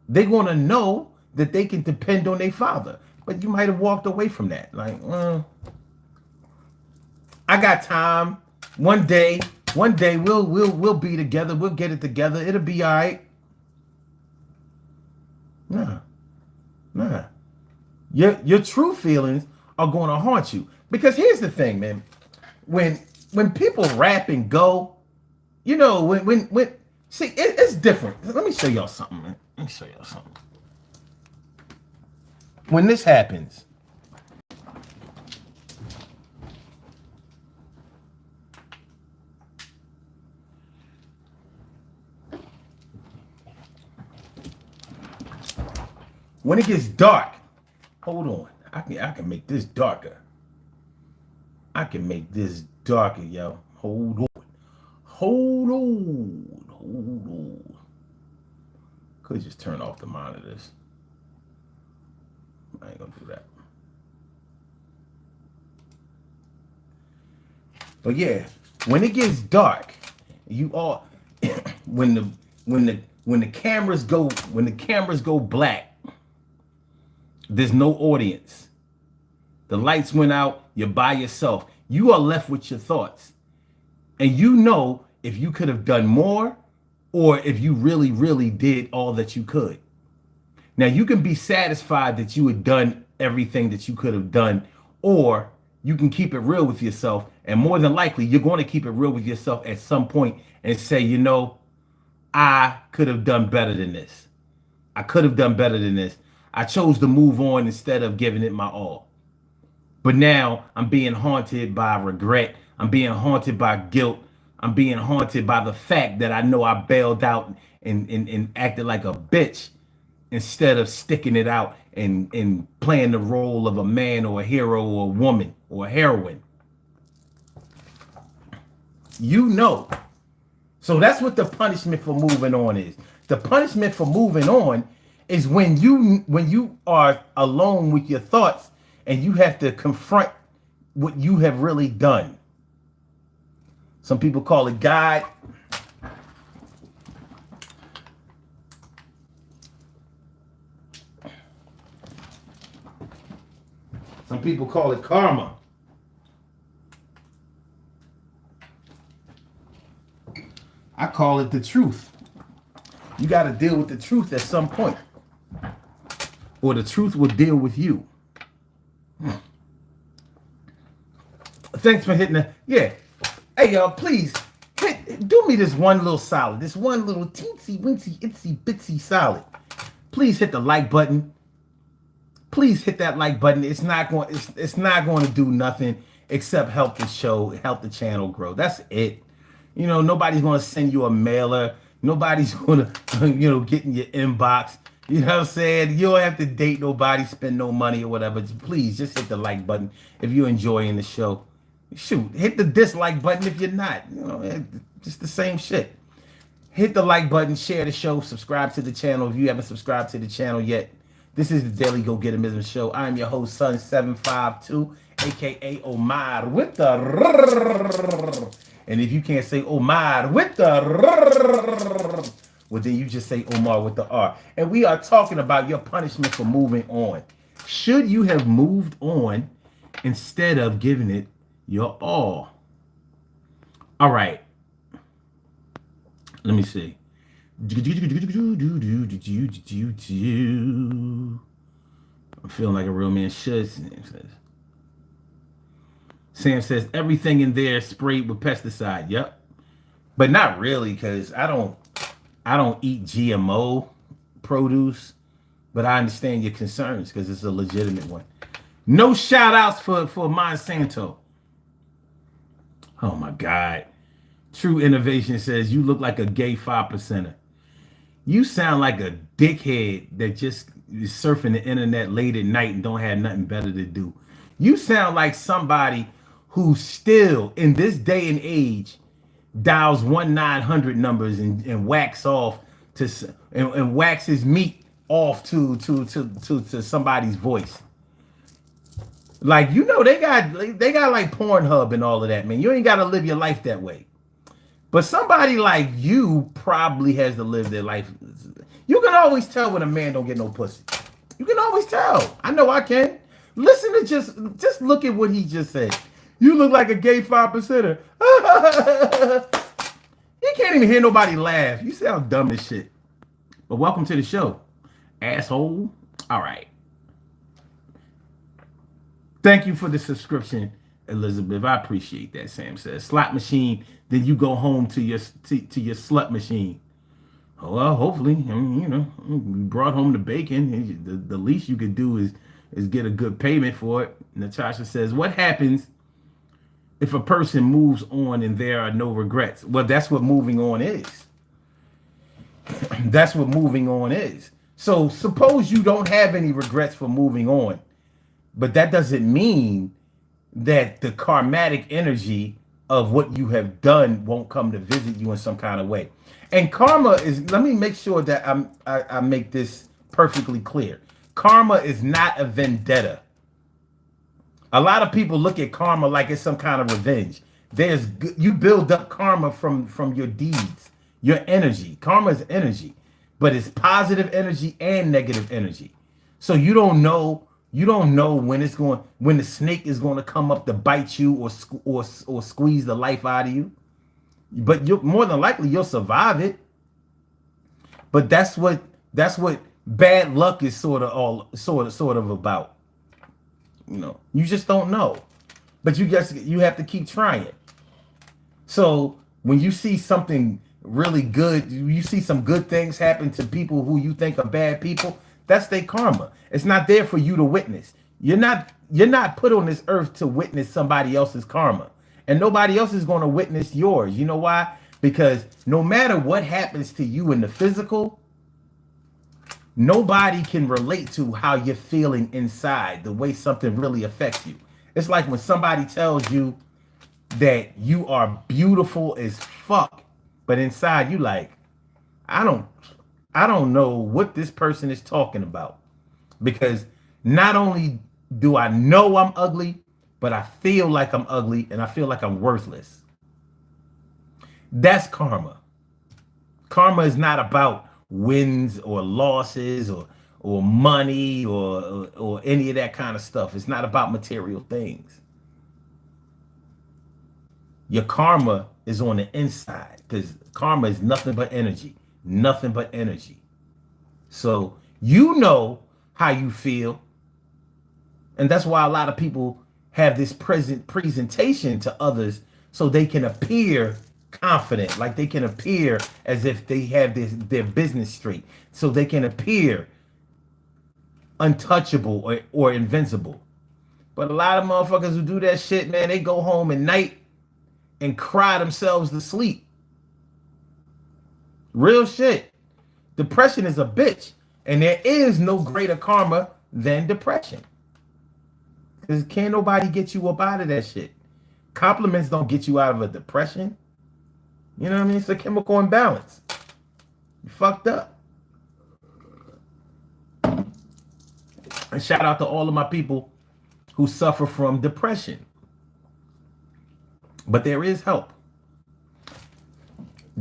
Speaker 1: They're going to know that they can depend on their father. But you might have walked away from that. Like, I got time. One day we'll be together. We'll get it together. It'll be all right. Nah. Your true feelings are going to haunt you. Because here's the thing, man. when people rap and go, you know, when see it's different. Let me show y'all something, man. Let me show y'all something. When this happens, when it gets dark, hold on. I can make this darker. I can make this darker, yo. Hold on. Hold on. Hold on. Could just turn off the monitors. I ain't gonna do that. But yeah, when it gets dark, you all when the cameras go black, there's no audience. The lights went out, you're by yourself. You are left with your thoughts. And you know if you could have done more or if you really, really did all that you could. Now, you can be satisfied that you had done everything that you could have done, or you can keep it real with yourself. And more than likely, you're going to keep it real with yourself at some point and say, you know, I could have done better than this. I could have done better than this. I chose to move on instead of giving it my all. But now I'm being haunted by regret. I'm being haunted by guilt. I'm being haunted by the fact that I know I bailed out and acted like a bitch instead of sticking it out and playing the role of a man or a hero or a woman or a heroine. You know. So that's what the punishment for moving on is. The punishment for moving on is when you are alone with your thoughts and you have to confront what you have really done. Some people call it God. Some people call it karma. I call it the truth. You got to deal with the truth at some point, or the truth will deal with you. Thanks for hitting the, yeah. Hey, y'all, please do me this one little solid, this one little teensy wincy itsy bitsy solid. Please hit the like button. Please hit that like button. It's not going to do nothing except help the show, help the channel grow. That's it. You know, nobody's going to send you a mailer. Nobody's going to, get in your inbox. You know what I'm saying? You don't have to date nobody, spend no money or whatever. Please just hit the like button if you're enjoying the show. Shoot, hit the dislike button if you're not. Just the same shit. Hit the like button, share the show, subscribe to the channel if you haven't subscribed to the channel yet. This is the Daily Go Getterism Show. I am your host, Son752, aka Omar with the and if you can't say Omar with the well, then you just say Omar with the R. And we are talking about your punishment for moving on. Should you have moved on instead of giving it your all? All right. Let me see. I'm feeling like a real man should. Sam says everything in there is sprayed with pesticide. Yep. But not really, because I don't eat GMO produce, but I understand your concerns because it's a legitimate one. No shout outs for Monsanto. Oh my God. True Innovation says you look like a gay 5%er. You sound like a dickhead that just is surfing the internet late at night and don't have nothing better to do. You sound like somebody who still in this day and age dials 1-900 numbers and wax off to and waxes meat off to somebody's voice. Like, they got like Pornhub and all of that, man. You ain't got to live your life that way. But somebody like you probably has to live their life. You can always tell when a man don't get no pussy. You can always tell. I know I can. Listen to just look at what he just said. You look like a gay 5%er. You can't even hear nobody laugh. You sound dumb as shit. But welcome to the show, asshole. All right. Thank you for the subscription. Elizabeth, I appreciate that. Sam says slot machine. Then you go home to your your slut machine. Well, hopefully, I mean, you know, you brought home the bacon. The least you could do is get a good payment for it. Natasha says, what happens if a person moves on and there are no regrets? Well, that's what moving on is. That's what moving on is. So suppose you don't have any regrets for moving on, but that doesn't mean that the karmatic energy of what you have done won't come to visit you in some kind of way. And karma is, let me make sure that I make this perfectly clear. Karma is not a vendetta. A lot of people look at karma like it's some kind of revenge. You build up karma from your deeds, your energy. Karma is energy, but it's positive energy and negative energy. So you don't know when the snake is going to come up to bite you or squeeze the life out of you. But you more than likely you'll survive it. But that's what bad luck is sort of about. You know, you just don't know. But you have to keep trying. So when you see something really good, you see some good things happen to people who you think are bad people, that's their karma. It's not there for you to witness. You're not put on this earth to witness somebody else's karma. And nobody else is going to witness yours. You know why? Because no matter what happens to you in the physical, nobody can relate to how you're feeling inside, the way something really affects you. It's like when somebody tells you that you are beautiful as fuck, but inside you like, I don't know what this person is talking about. Because not only do I know I'm ugly, but I feel like I'm ugly and I feel like I'm worthless. That's karma. Karma is not about wins or losses or money or any of that kind of stuff. It's not about material things. Your karma is on the inside because karma is nothing but energy. Nothing but energy. So you know how you feel. And that's why a lot of people have this presentation to others so they can appear confident, like they can appear as if they have their business straight, so they can appear untouchable or invincible. But a lot of motherfuckers who do that shit, man, they go home at night and cry themselves to sleep. Real shit. Depression is a bitch, and there is no greater karma than depression. Because can't nobody get you up out of that shit. Compliments don't get you out of a depression. You know what I mean? It's a chemical imbalance. You fucked up. And shout out to all of my people who suffer from depression. But there is help.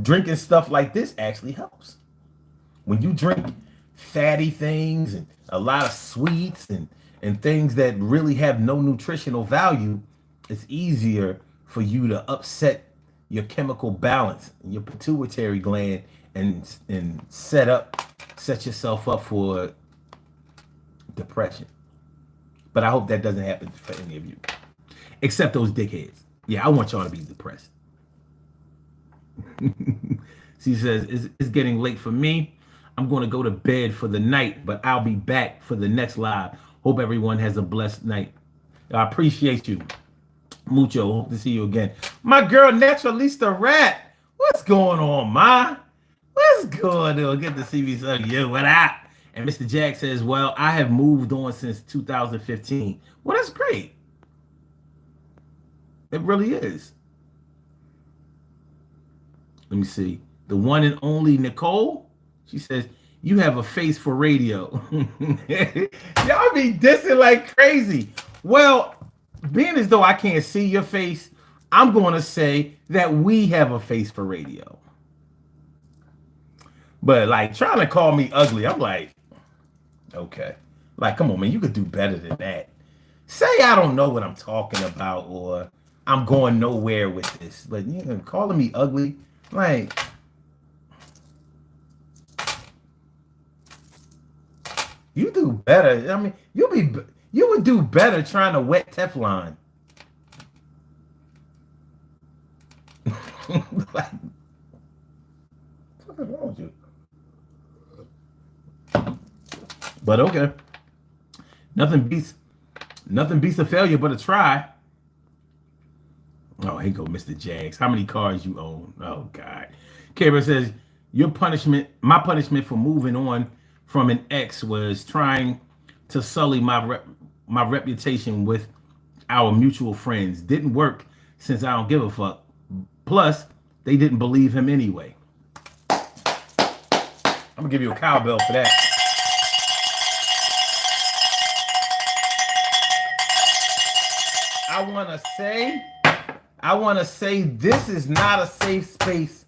Speaker 1: Drinking stuff like this actually helps. When you drink fatty things and a lot of sweets and things that really have no nutritional value, it's easier for you to upset your chemical balance, your pituitary gland, and set yourself up for depression. But I hope that doesn't happen for any of you, except those dickheads. Yeah, I want y'all to be depressed. She says, it's getting late for me. I'm going to go to bed for the night, but I'll be back for the next live. Hope everyone has a blessed night. I appreciate you. Mucho. Hope to see you again. My girl, Naturalista Rat. What's going on, Ma? What's going on? Good to see me, son. Yo, what up? And Mr. Jack says, well, I have moved on since 2015. Well, that's great. It really is. Let me see. The one and only Nicole. She says, you have a face for radio. Y'all be dissing like crazy. Well, being as though I can't see your face, I'm going to say that we have a face for radio. But like trying to call me ugly, I'm like, okay. Like, come on, man, you could do better than that. Say I don't know what I'm talking about or I'm going nowhere with this. But you know, calling me ugly, like, you do better. I mean, you would do better trying to wet Teflon. Like, what's wrong with you? But okay. Nothing beats a failure but a try. Oh, here go Mr. Jags. How many cars you own? Oh God. Kara says, my punishment for moving on from an ex was trying to sully my reputation with our mutual friends. Didn't work since I don't give a fuck. Plus, they didn't believe him anyway. I'm gonna give you a cowbell for that. I want to say this is not a safe space,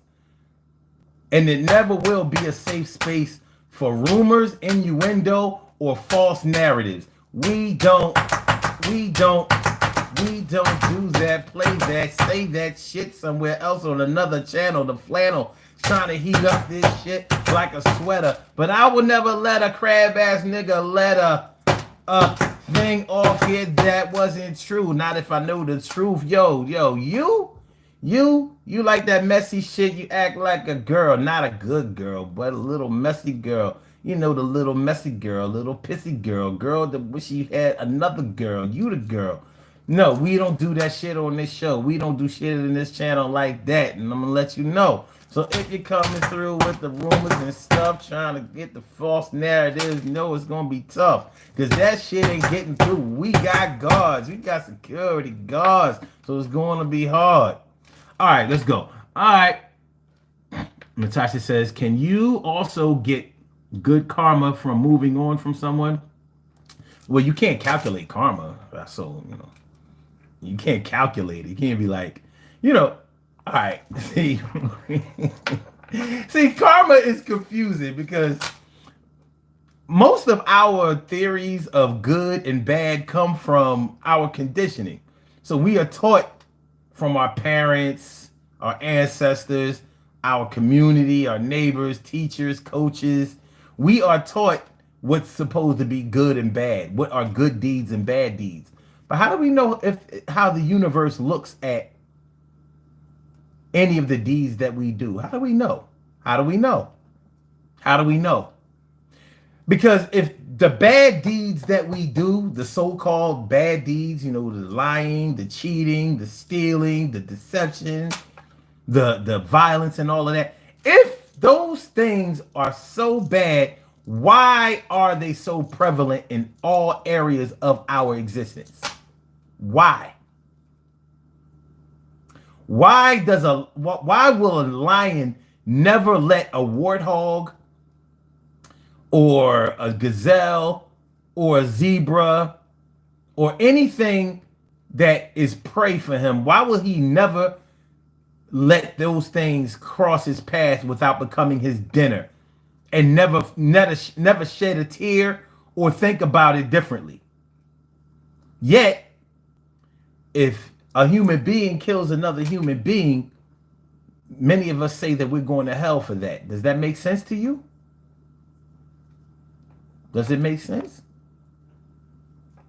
Speaker 1: and it never will be a safe space for rumors, innuendo, or false narratives. We don't do that, play that, say that shit somewhere else on another channel. The flannel trying to heat up this shit like a sweater. But I will never let a crab ass nigga let a thing off here that wasn't true. Not if I know the truth. Yo, you like that messy shit. You act like a girl, not a good girl, but a little messy girl. You know, the little messy girl, little pissy girl that wish she had another girl. You the girl. No, we don't do that shit on this show. We don't do shit in this channel like that. And I'm gonna let you know. So if you're coming through with the rumors and stuff, trying to get the false narratives, you know it's gonna be tough. Because that shit ain't getting through. We got guards. We got security guards. So it's gonna be hard. All right, let's go. All right. Natasha says, can you also get good karma from moving on from someone? Well, you can't calculate karma. So, you can't calculate it. You can't be like, all right. See, karma is confusing because most of our theories of good and bad come from our conditioning. So we are taught from our parents, our ancestors, our community, our neighbors, teachers, coaches. We are taught what's supposed to be good and bad, what are good deeds and bad deeds. But how do we know how the universe looks at any of the deeds that we do? How do we know? How do we know? How do we know? Because if the bad deeds that we do, the so-called bad deeds, the lying, the cheating, the stealing, the deception, the violence and all of that, if those things are so bad, why are they so prevalent in all areas of our existence? Why? Why will a lion never let a warthog or a gazelle or a zebra or anything that is prey for him, why will he never let those things cross his path without becoming his dinner and never shed a tear or think about it differently? Yet, if a human being kills another human being, many of us say that we're going to hell for that. Does that make sense to you? Does it make sense?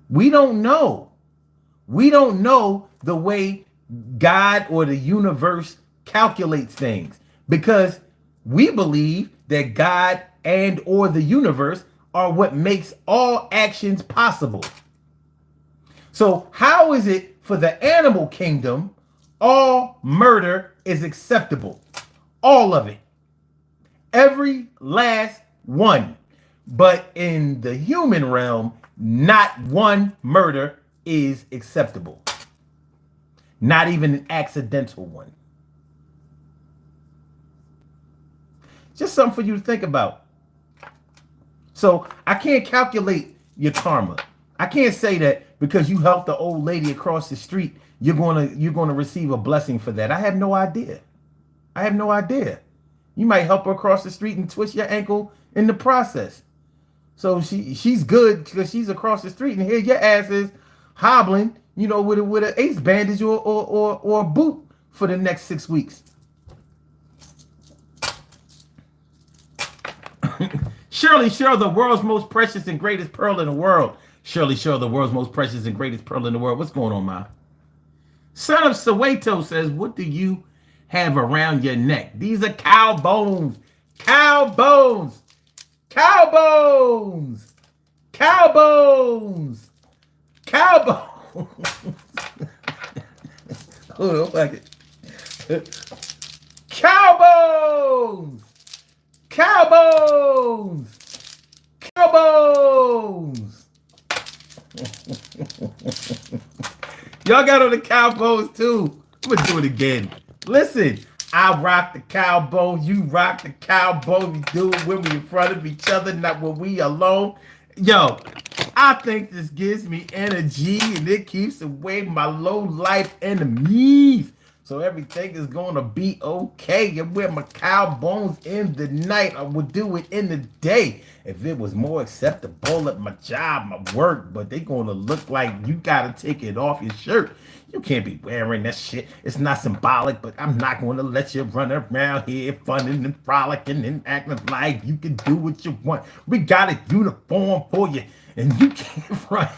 Speaker 1: We don't know. We don't know the way God or the universe calculates things because we believe that God and or the universe are what makes all actions possible. So how is it for the animal kingdom, all murder is acceptable? All of it. Every last one. But in the human realm, not one murder is acceptable. Not even an accidental one. Just something for you to think about. So I can't calculate your karma. I can't say that because you helped the old lady across the street, you're gonna receive a blessing for that. I have no idea. I have no idea. You might help her across the street and twist your ankle in the process. So she's good because she's across the street, and here your ass is hobbling, with an ace bandage or a boot for the next 6 weeks. Shirley Sure, the world's most precious and greatest pearl in the world. Shirley Sure, the world's most precious and greatest pearl in the world. What's going on, Ma? Son of Soweto says, what do you have around your neck. These are cow bones. Cow bones. Cow bones. Cow bones. Cow bones. Hold on, fuck it. Cow bones. Cow bones. Cow bones. Y'all got on the cow bones too. I'm gonna do it again. Listen, I rock the cow bones. You rock the cow bones. We do it when we in front of each other, not when we alone. Yo, I think this gives me energy and it keeps away my low life enemies. So everything is gonna be okay. And wear my cow bones in the night. I would do it in the day if it was more acceptable at my job, my work. But they gonna look like you gotta take it off your shirt. You can't be wearing that shit. It's not symbolic, but I'm not gonna let you run around here funning and frolicking and acting like you can do what you want. We got a uniform for you, and you can't run.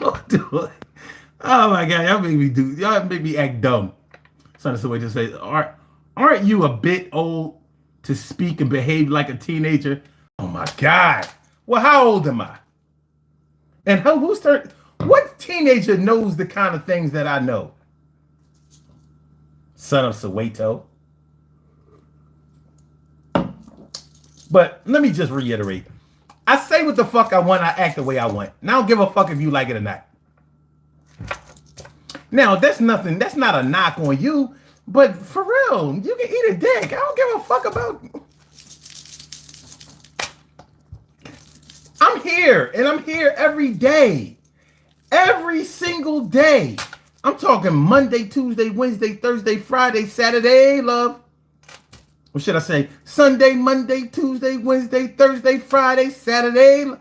Speaker 1: Oh, dude. Oh my God, y'all make me act dumb. So that's the way to say, aren't you a bit old to speak and behave like a teenager? Oh my God. Well, how old am I? And who's turn? What teenager knows the kind of things that I know? Son of Soweto. But let me just reiterate. I say what the fuck I want, I act the way I want. And I don't give a fuck if you like it or not. Now, that's not a knock on you, but for real, you can eat a dick. I don't give a fuck about. I'm here, and I'm here every day. Every single day. I'm talking Monday, Tuesday, Wednesday, Thursday, Friday, Saturday, love. Or should I say Sunday, Monday, Tuesday, Wednesday, Thursday, Friday, Saturday.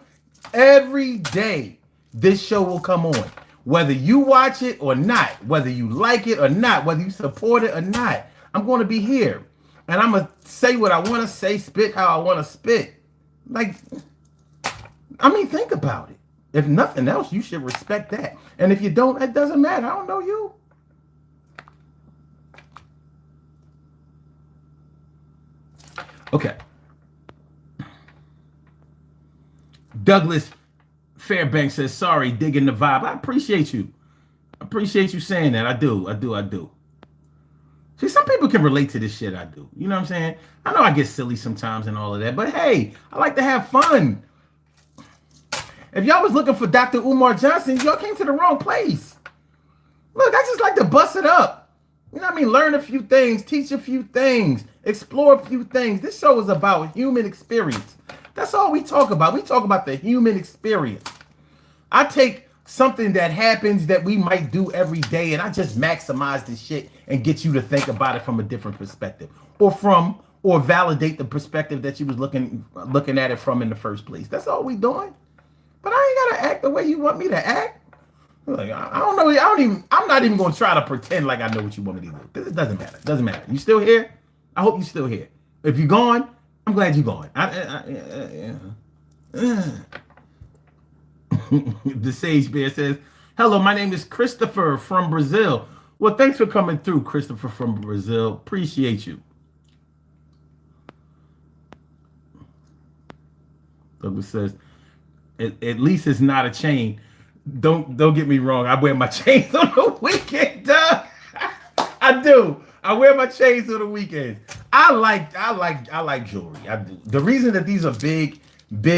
Speaker 1: Every day, this show will come on. Whether you watch it or not, whether you like it or not, whether you support it or not, I'm going to be here. And I'm going to say what I want to say, spit how I want to spit. Like, I mean, think about it. If nothing else, you should respect that. And if you don't, it doesn't matter. I don't know you. Okay. Douglas Fairbanks says, sorry, digging the vibe. I appreciate you. I appreciate you saying that. I do. See, some people can relate to this shit I do. You know what I'm saying? I know I get silly sometimes and all of that, but hey, I like to have fun. If y'all was looking for Dr. Umar Johnson, y'all came to the wrong place. Look, I just like to bust it up. You know what I mean? Learn a few things, teach a few things, explore a few things. This show is about human experience. That's all we talk about. We talk about the human experience. I take something that happens that we might do every day and I just maximize this shit and get you to think about it from a different perspective or validate the perspective that you was looking at it from in the first place. That's all we doing. But I ain't gotta act the way you want me to act. Like, I don't know. I'm not even gonna try to pretend like I know what you want me to do. It doesn't matter. It doesn't matter. You still here? I hope you're still here. If you're gone, I'm glad you're gone. The Sage Bear says, hello, my name is Christopher from Brazil. Well, thanks for coming through, Christopher from Brazil. Appreciate you. Douglas says, at least it's not a chain. Don't get me wrong. I wear my chains on the weekend, Doug. I do. I wear my chains on the weekends. I like jewelry. I do. The reason that these are big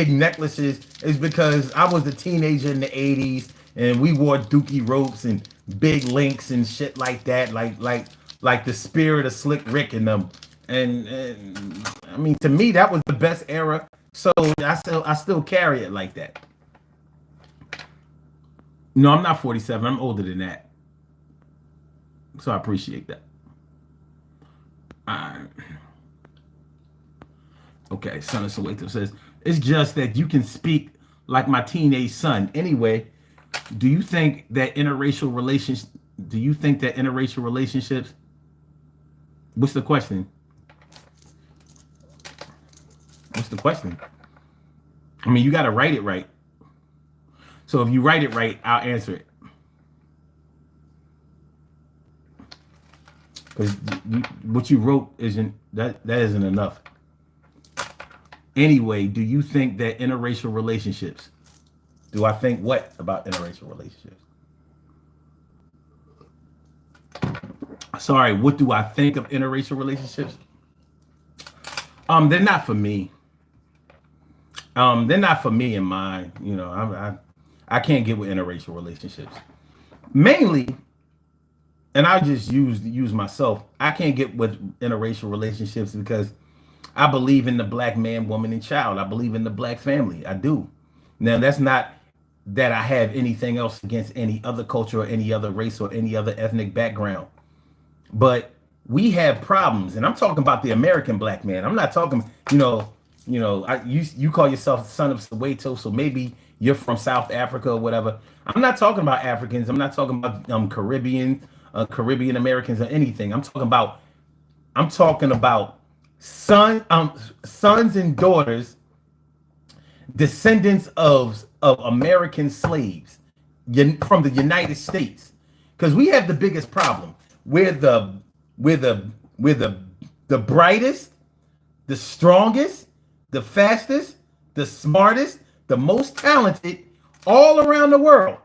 Speaker 1: necklaces is because I was a teenager in the 80s and we wore dookie ropes and big links and shit like that, like the spirit of Slick Rick and them. And I mean, to me, that was the best era. So I still carry it like that. No, I'm not 47. I'm older than that. So I appreciate that. Okay, Son of Soweto says, it's just that you can speak like my teenage son. Anyway, do you think that interracial relationships, what's the question? What's the question? I mean, you got to write it right. So if you write it right, I'll answer it. because what you wrote isn't that isn't enough. Anyway, do you think that interracial relationships? Do I think what about interracial relationships? Sorry, what do I think of interracial relationships? They're not for me. They're not for me and mine. You know, I can't get with interracial relationships. Mainly, and I just use myself. I can't get with interracial relationships because I believe in the black man, woman, and child. I believe in the black family. I do. Now, that's not that I have anything else against any other culture or any other race or any other ethnic background. But we have problems, and I'm talking about the American black man. I'm not talking, you call yourself son of Soweto, so maybe you're from South Africa or whatever. I'm not talking about Africans. I'm not talking about Caribbean Americans or anything. I'm talking about sons and daughters, descendants of American slaves from the United States, because we have the biggest problem. We're the brightest, the strongest, the fastest, the smartest, the most talented all around the world.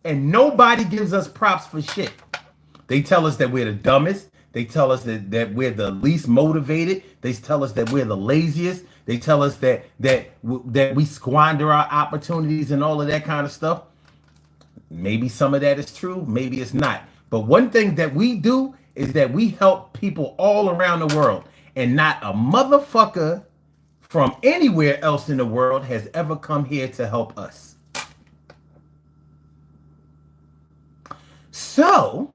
Speaker 1: And nobody gives us props for shit. They tell us that we're the dumbest. They tell us that we're the least motivated. They tell us that we're the laziest. They tell us that we squander our opportunities and all of that kind of stuff. Maybe some of that is true. Maybe it's not. But one thing that we do is that we help people all around the world. And not a motherfucker from anywhere else in the world has ever come here to help us. So,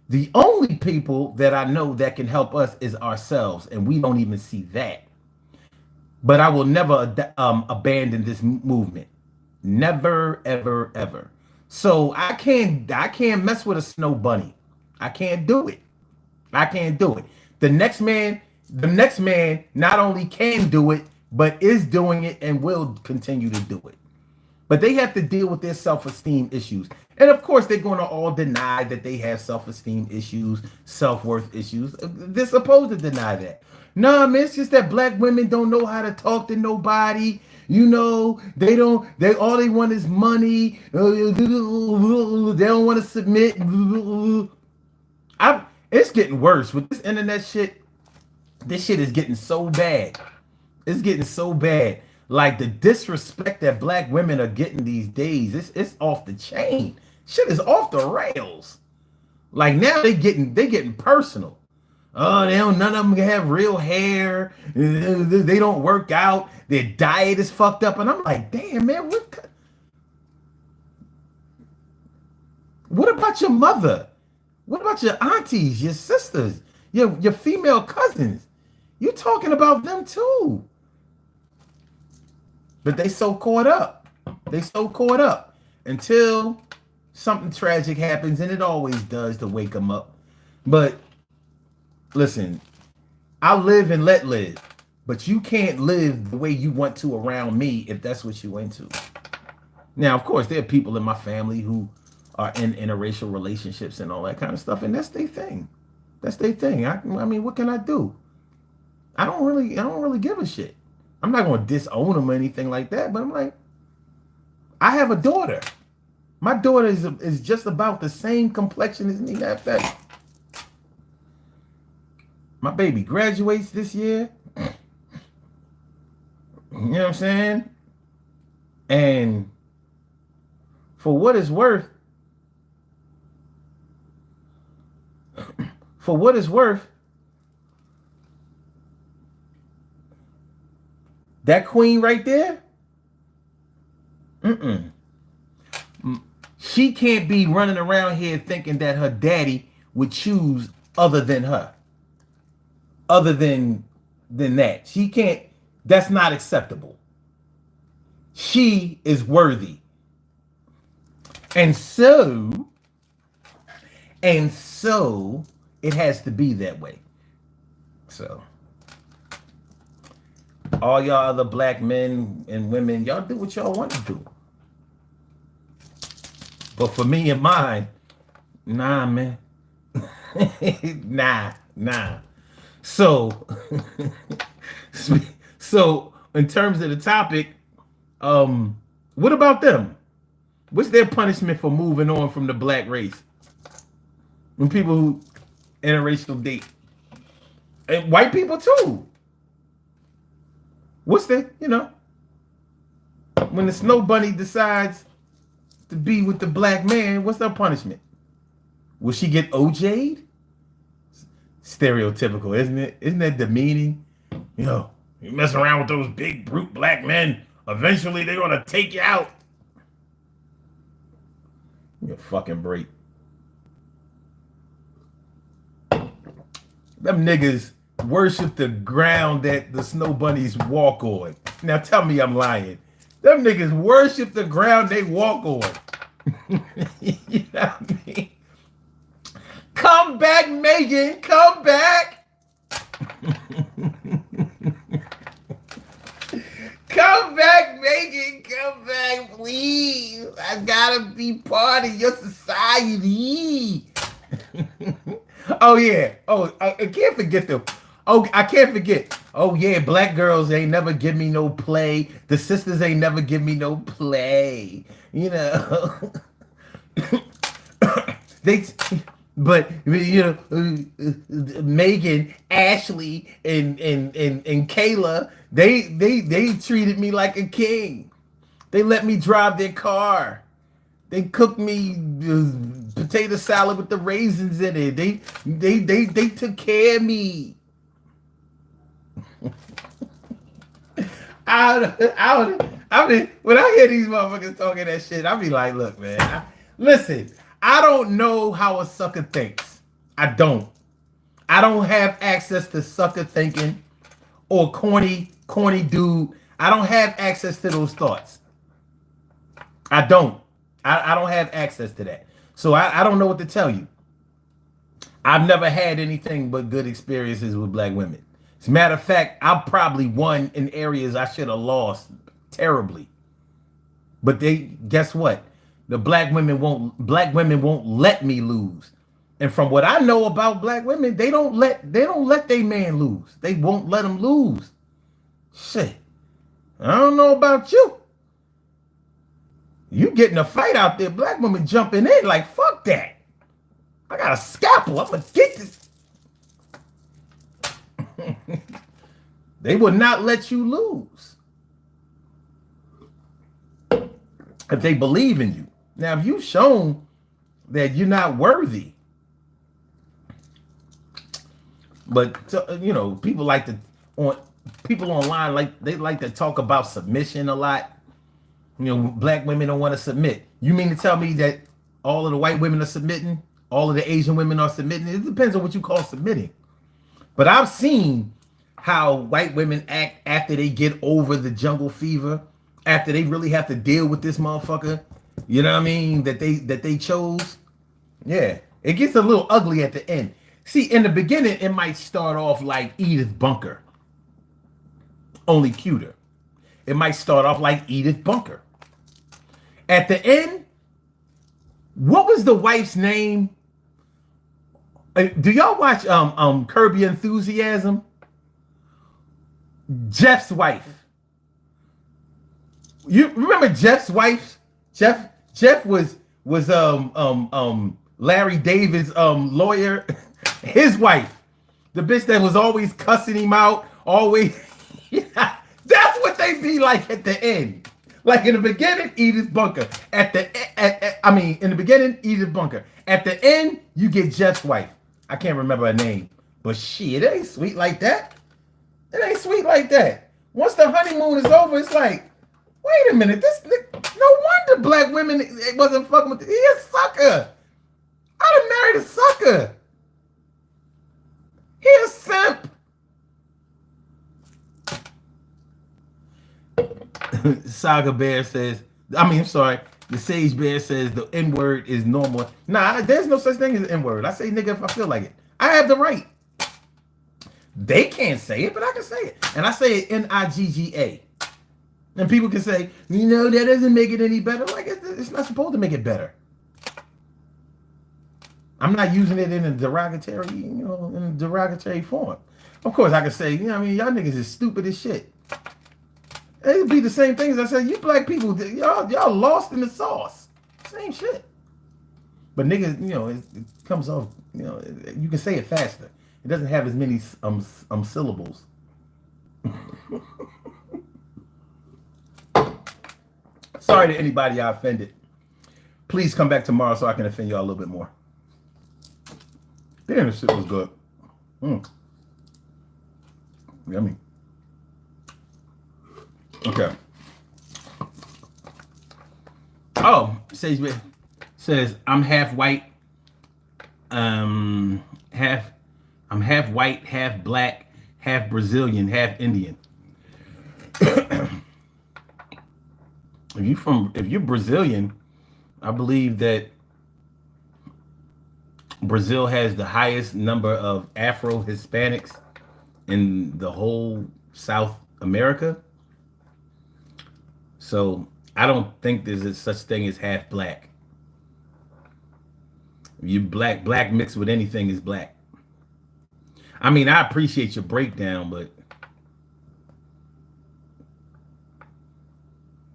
Speaker 1: the only people that I know that can help us is ourselves. And we don't even see that. But I will never abandon this movement. Never, ever, ever. So I can't mess with a snow bunny. I can't do it. I can't do it. The next man not only can do it, but is doing it and will continue to do it. But they have to deal with their self-esteem issues. And of course, they're going to all deny that they have self-esteem issues, self-worth issues. They're supposed to deny that. Nah, man, it's just that black women don't know how to talk to nobody. You know, they all they want is money. They don't want to submit. It's getting worse with this internet shit. This shit is getting so bad. It's getting so bad. Like the disrespect that black women are getting these days, it's off the chain. Shit is off the rails. Like now they getting personal. Oh, none of them have real hair. They don't work out. Their diet is fucked up. And I'm like, damn, man, what about your mother? What about your aunties, your sisters, your female cousins? You're talking about them too. But they so caught up. They so caught up until something tragic happens, and it always does to wake them up. But listen, I live and let live, but you can't live the way you want to around me if that's what you're into. Now, of course, there are people in my family who are in interracial relationships and all that kind of stuff, and that's their thing. That's their thing. I mean, what can I do? I don't really give a shit. I'm not going to disown them or anything like that, but I'm like, I have a daughter. My daughter is just about the same complexion as me. Matter of fact, my baby graduates this year. You know what I'm saying? And for what it's worth, that queen right there, she can't be running around here thinking that her daddy would choose other than her. Other than that. She can't, that's not acceptable. She is worthy. And so it has to be that way. So all y'all other black men and women, y'all do what y'all want to do. But for me and mine, nah, man. Nah. So, so in terms of the topic, what about them? What's their punishment for moving on from the black race? When people who interracial date, and white people too. What's when the snow bunny decides to be with the black man, what's their punishment? Will she get OJ'd? Stereotypical, isn't it? Isn't that demeaning? You mess around with those big brute black men, eventually they're gonna take you out. You fucking break. Them niggas worship the ground that the snow bunnies walk on. Now tell me I'm lying. Them niggas worship the ground they walk on. You know what I mean? Come back, Megan. Come back. Come back, Megan. Come back, please. I gotta be part of your society. Oh, yeah. Oh, I can't forget them. Oh, I can't forget. Oh, yeah. Black girls ain't never give me no play. The sisters ain't never give me no play. But Megan, Ashley, and Kayla, they treated me like a king. They let me drive their car. They cooked me potato salad with the raisins in it. They took care of me. I mean, when I hear these motherfuckers talking that shit, I be like, look, man, listen, I don't know how a sucker thinks. I don't have access to sucker thinking or corny dude. I don't have access to those thoughts. I don't have access to that. So I don't know what to tell you. I've never had anything but good experiences with black women. As a matter of fact, I probably won in areas I should have lost terribly. But guess what? The black women won't let me lose. And from what I know about black women, they don't let their man lose. They won't let them lose. Shit. I don't know about you. You getting a fight out there, black women jumping in like, fuck that. I got a scalpel. I'm gonna get this. They will not let you lose if they believe in you. Now, if you've shown that you're not worthy, but people online they like to talk about submission a lot. Black women don't want to submit. You mean to tell me that all of the white women are submitting? All of the Asian women are submitting? It depends on what you call submitting. But I've seen how white women act after they get over the jungle fever, after they really have to deal with this motherfucker. You know what I mean? That they chose. Yeah, it gets a little ugly at the end. See, in the beginning, it might start off like Edith Bunker, only cuter. It might start off like Edith Bunker. At the end, what was the wife's name? Do y'all watch Curb Your Enthusiasm? Jeff's wife. You remember Jeff's wife? Jeff was Larry David's lawyer. His wife, the bitch that was always cussing him out, always. Yeah, that's what they be like at the end. Like in the beginning, Edith Bunker. In the beginning, Edith Bunker. At the end, you get Jeff's wife. I can't remember her name, but shit, it ain't sweet like that. It ain't sweet like that. Once the honeymoon is over, it's like, wait a minute, no wonder black women wasn't fucking with he a sucker. I done married a sucker. He a simp. Saga Bear says, the Sage Bear says the N-word is normal. Nah, there's no such thing as an N-word. I say nigga if I feel like it. I have the right. They can't say it, but I can say it. And I say it N-I-G-G-A. And people can say, that doesn't make it any better. Like, it's not supposed to make it better. I'm not using it in a derogatory, in a derogatory form. Of course, I could say, I mean, y'all niggas is stupid as shit. It'd be the same thing as I said, you black people, y'all lost in the sauce. Same shit. But niggas, it comes off, you can say it faster. It doesn't have as many syllables. Sorry to anybody I offended. Please come back tomorrow so I can offend y'all a little bit more. Damn, this shit was good. Yummy. Okay. Oh, says I'm half white. I'm half white, half black, half Brazilian, half Indian. If you're Brazilian, I believe that Brazil has the highest number of Afro-Hispanics in the whole South America. So I don't think there's such thing as half black. If you black mixed with anything is black. I mean, I appreciate your breakdown, but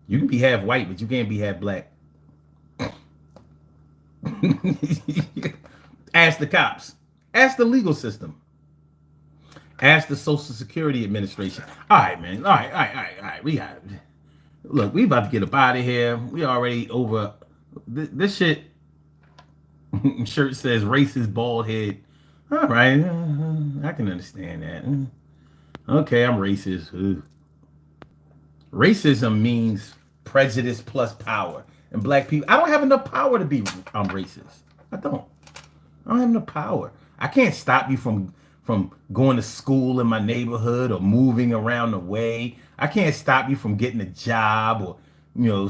Speaker 1: you can be half white, but you can't be half black. Ask the cops. Ask the legal system. Ask the Social Security Administration. All right, man. All right. We about to get up out of here. We already over this shit. Shirt says racist bald head. All right. I can understand that. Okay, I'm racist. Ugh. Racism means prejudice plus power. And black people, I don't have enough power to be racist. I don't have enough power. I can't stop you from going to school in my neighborhood or moving around the way. I can't stop you from getting a job or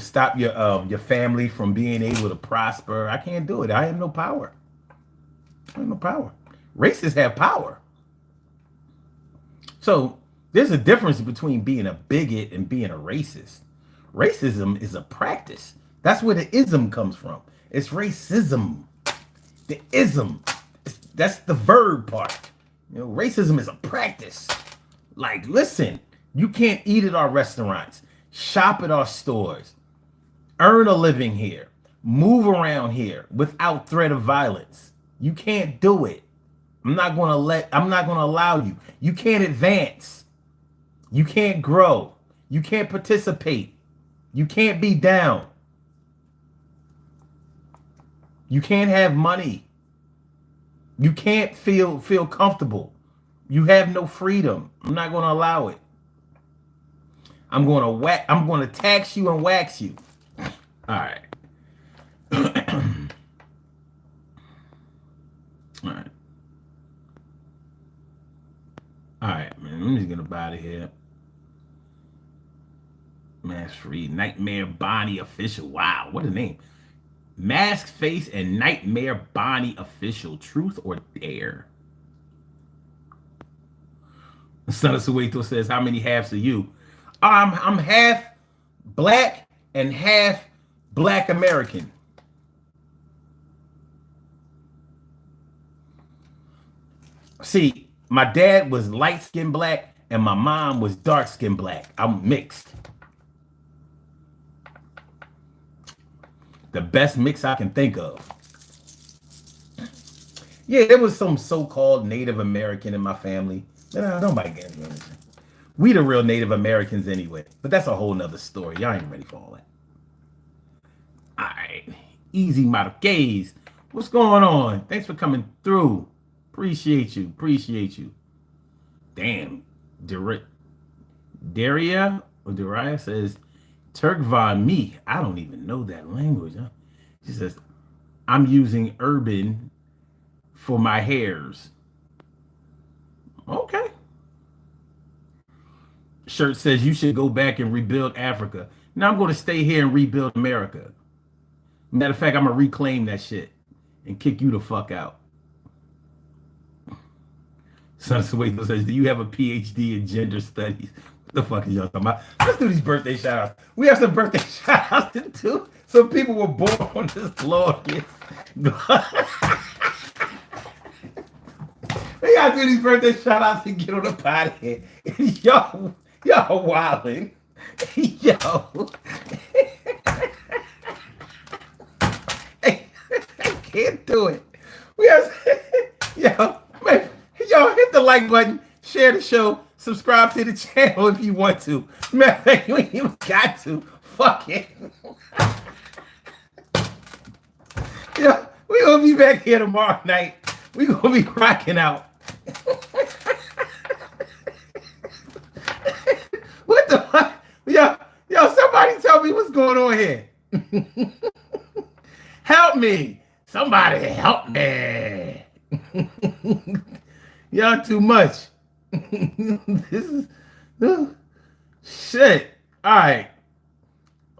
Speaker 1: stop your family from being able to prosper. I can't do it. I have no power. I have no power. Racists have power. So there's a difference between being a bigot and being a racist. Racism is a practice. That's where the ism comes from. It's racism. The ism. That's the verb part. Racism is a practice. Like, listen, you can't eat at our restaurants, shop at our stores, earn a living here, move around here without threat of violence. You can't do it. I'm not going to allow you. You can't advance. You can't grow. You can't participate. You can't be down. You can't have money. You can't feel comfortable. You have no freedom. I'm not going to allow it. I'm going to tax you and wax you. All right. All right. All right, man. I'm just going to out of here. Mask Free. Nightmare Bonnie Official. Wow. What a name. Mask Face and Nightmare Bonnie Official. Truth or Dare? Son of Soweto says, how many halves are you? I'm half black and half black American. See, my dad was light-skinned black and my mom was dark-skinned black. I'm mixed. The best mix I can think of. Yeah, there was some so-called Native American in my family. Nobody gets it. We the real Native Americans anyway. But that's a whole nother story. Y'all ain't ready for all that. All right. Easy Marquez. What's going on? Thanks for coming through. Appreciate you. Damn. Daria says, Turk Von Me. I don't even know that language. Huh? She says, I'm using urban for my hairs. Okay. Shirt says you should go back and rebuild Africa. Now I'm going to stay here and rebuild America. Matter of fact, I'm going to reclaim that shit and kick you the fuck out. Son of Soweto says, do you have a PhD in gender studies? What the fuck is y'all talking about? Let's do these birthday shout outs. We have some birthday shout outs to do. Some people were born on this glorious. gotta do these birthday shout outs and get on the pot here. Yo, wildin'. Yo. I can't do it. We have, yo, man, yo, hit the like button, share the show, subscribe to the channel if you want to. Man, you ain't even got to. Fuck it. Yo, we gonna be back here tomorrow night. We gonna be rocking out. What the fuck? Yo, somebody tell me what's going on here. Help me. Somebody help me. Y'all too much. This is shit. All right.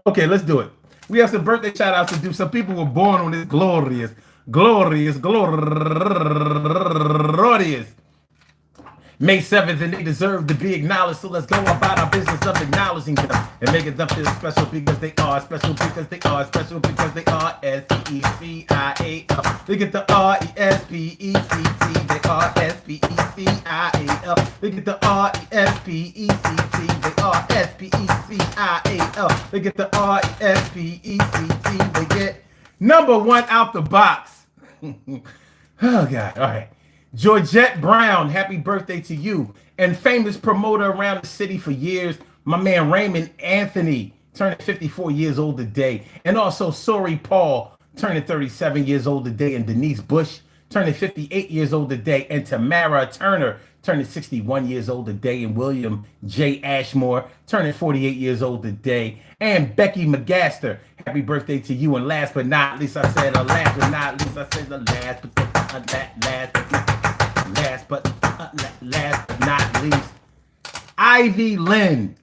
Speaker 1: Okay, let's do it. We have some birthday shout outs to do. Some people were born on this glorious May 7th, and they deserve to be acknowledged. So let's go about our business of acknowledging them and making them feel special because they are special because they are special because they are S-P-E-C-I-A-L. Look at the R-E-S-P-E-C-T. They are S-P-E-C-I-A-L. Look at the R-E-S-P-E-C-T. They are S-P-E-C-I-A-L. Look at the R-E-S-P-E-C-T. They get number one out the box. Oh, God. All right. Georgette Brown, happy birthday to you. And famous promoter around the city for years, my man Raymond Anthony, turning 54 years old today. And also Sori Paul, turning 37 years old today. And Denise Bush, turning 58 years old today. And Tamara Turner, turning 61 years old today. And William J. Ashmore, turning 48 years old today. And Becky McGaster, happy birthday to you. And last but not least, I said the last but not least, I said the last but not least, Ivy Lynn.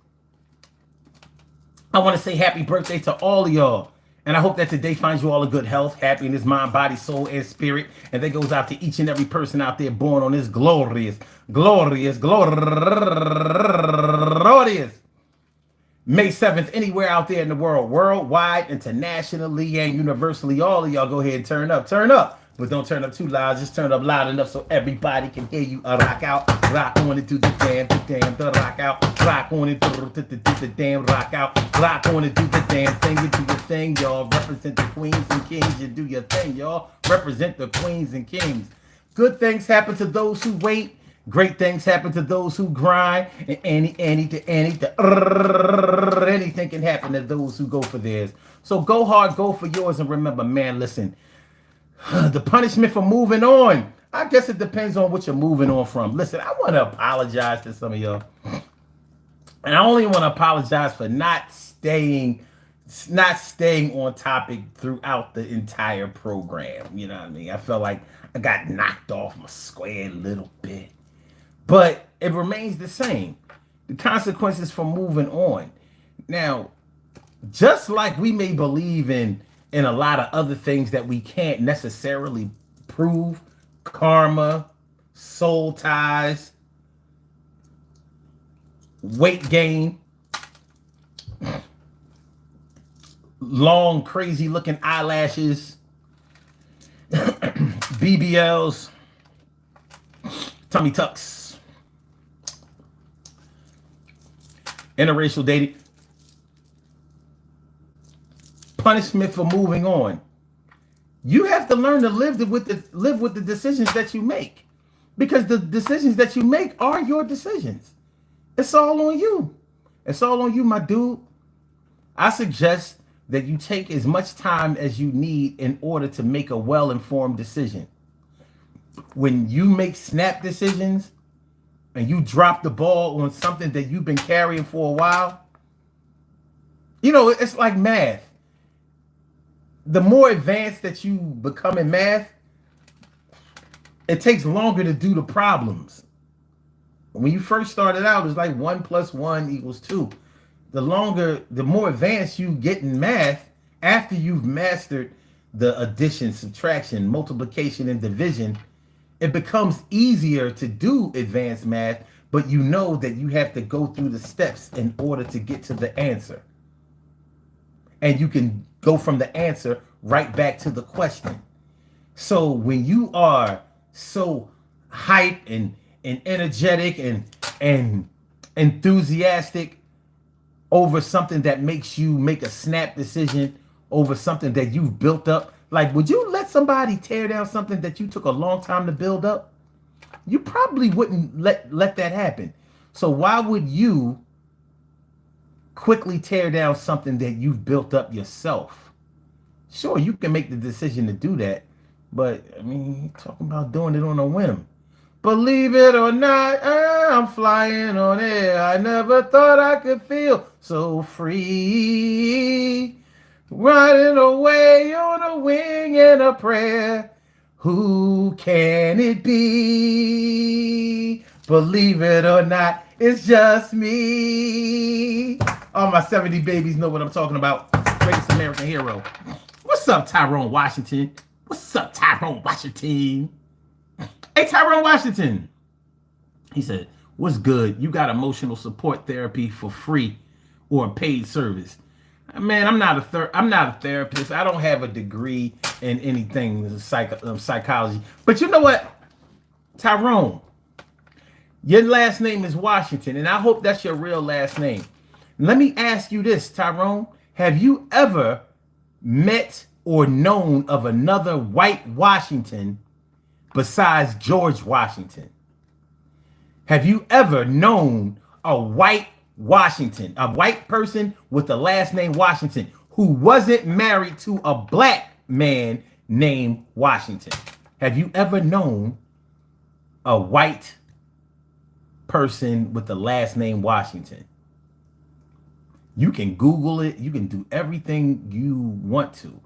Speaker 1: I want to say happy birthday to all of y'all. And I hope that today finds you all a good health, happiness, mind, body, soul, and spirit. And that goes out to each and every person out there born on this glorious May 7th, anywhere out there in the world, worldwide, internationally, and universally. All of y'all go ahead and turn up. But don't turn up too loud. Just turn up loud enough so everybody can hear you. Rock out, rock on it, do the damn, the rock out. Rock on it, do the damn, rock out. Rock on it, do the damn thing. You do your thing, y'all. Represent the queens and kings. You do your thing, y'all. Represent the queens and kings. Good things happen to those who wait. Great things happen to those who grind. And anything can happen to those who go for theirs. So go hard, go for yours. And remember, man, listen. The punishment for moving on. I guess it depends on what you're moving on from. Listen, I want to apologize to some of y'all. And I only want to apologize for not staying on topic throughout the entire program. You know what I mean? I felt like I got knocked off my square a little bit. But it remains the same. The consequences for moving on. Now, just like we may believe in a lot of other things that we can't necessarily prove, karma, soul ties, weight gain, long, crazy looking eyelashes, BBLs, tummy tucks, interracial dating. Punishment for moving on. You have to learn to live with the decisions that you make, because the decisions that you make are your decisions. It's all on you. It's all on you, my dude. I suggest that you take as much time as you need in order to make a well-informed decision. When you make snap decisions and you drop the ball on something that you've been carrying for a while, you know, it's like math. The more advanced that you become in math, it takes longer to do the problems. When you first started out, it's like 1 + 1 = 2. The more advanced you get in math, after you've mastered the addition, subtraction, multiplication, and division, it becomes easier to do advanced math, but you know that you have to go through the steps in order to get to the answer. And you can go from the answer right back to the question. So when you are so hype and energetic and enthusiastic over something that makes you make a snap decision over something that you've built up? Like, would you let somebody tear down something that you took a long time to build up? You probably wouldn't let that happen. So why would you quickly tear down something that you've built up yourself? Sure, you can make the decision to do that, but I mean, you're talking about doing it on a whim. Believe it or not, I'm flying on air. I never thought I could feel so free. Riding away on a wing and a prayer. Who can it be? Believe it or not, it's just me. All my 70 babies know what I'm talking about. Greatest American hero. What's up, Tyrone Washington? What's up, Tyrone Washington? Hey, Tyrone Washington. He said, what's good? You got emotional support therapy for free or a paid service? Man, I'm not a therapist. I don't have a degree in anything psychology. But you know what, Tyrone, your last name is Washington, and I hope that's your real last name. Let me ask you this, Tyrone. Have you ever met or known of another white Washington besides George Washington? Have you ever known a white Washington, a white person with the last name Washington who wasn't married to a black man named Washington? Have you ever known a white person with the last name Washington? You can Google it. You can do everything you want to.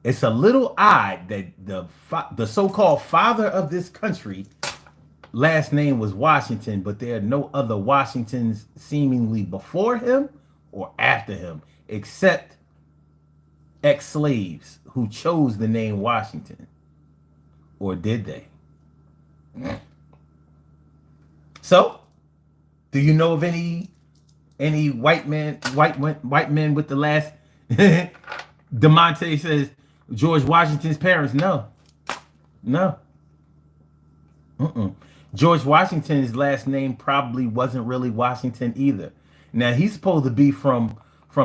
Speaker 1: It's a little odd that the so-called father of this country last name was Washington, but there are no other Washingtons seemingly before him or after him, except ex-slaves who chose the name Washington. Or did they? So, do you know of any white men with the last DeMonte says George Washington's parents? No. George Washington's last name probably wasn't really Washington either. Now he's supposed to be from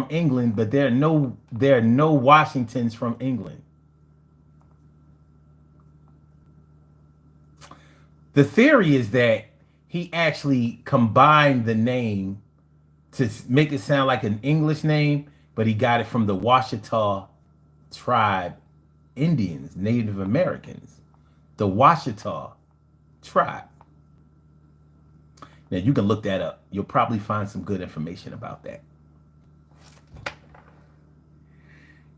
Speaker 1: England, but there are no Washingtons from England. The theory is that he actually combined the name to make it sound like an English name, but he got it from the Washita tribe Indians, Native Americans, the Washita tribe. Now you can look that up. You'll probably find some good information about that.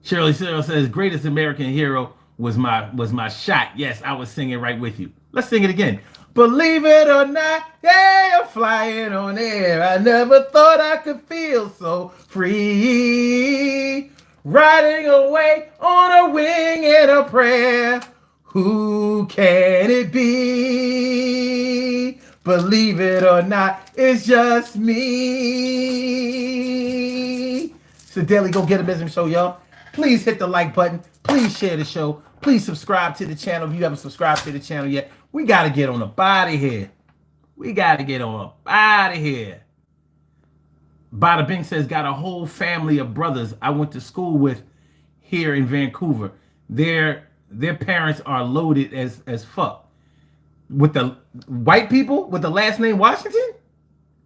Speaker 1: Shirley Cyril says, greatest American hero was my shot. Yes, I was singing right with you. Let's sing it again. Believe it or not, yeah, I'm flying on air. I never thought I could feel so free. Riding away on a wing and a prayer. Who can it be? Believe it or not, it's just me. It's the Daily Go Get a Business Show, y'all. Please hit the like button. Please share the show. Please subscribe to the channel if you haven't subscribed to the channel yet. We got to get on up out of here. Bada Bing says, got a whole family of brothers I went to school with here in Vancouver. Their parents are loaded as fuck. With the white people with the last name Washington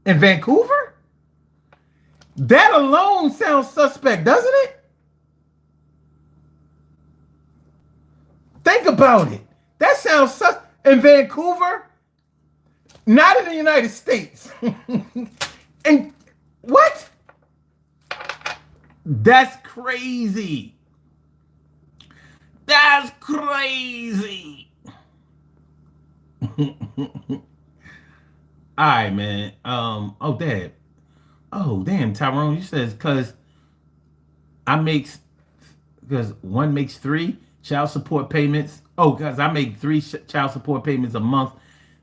Speaker 1: in Vancouver? That alone sounds suspect, doesn't it? Think about it. That sounds suspect. In Vancouver? Not in the United States. And what? That's crazy. That's crazy. All right, man. Oh, Dad. Oh, damn, Tyrone. You says because one makes 3 child support payments. Oh, because I make 3 child support payments a month.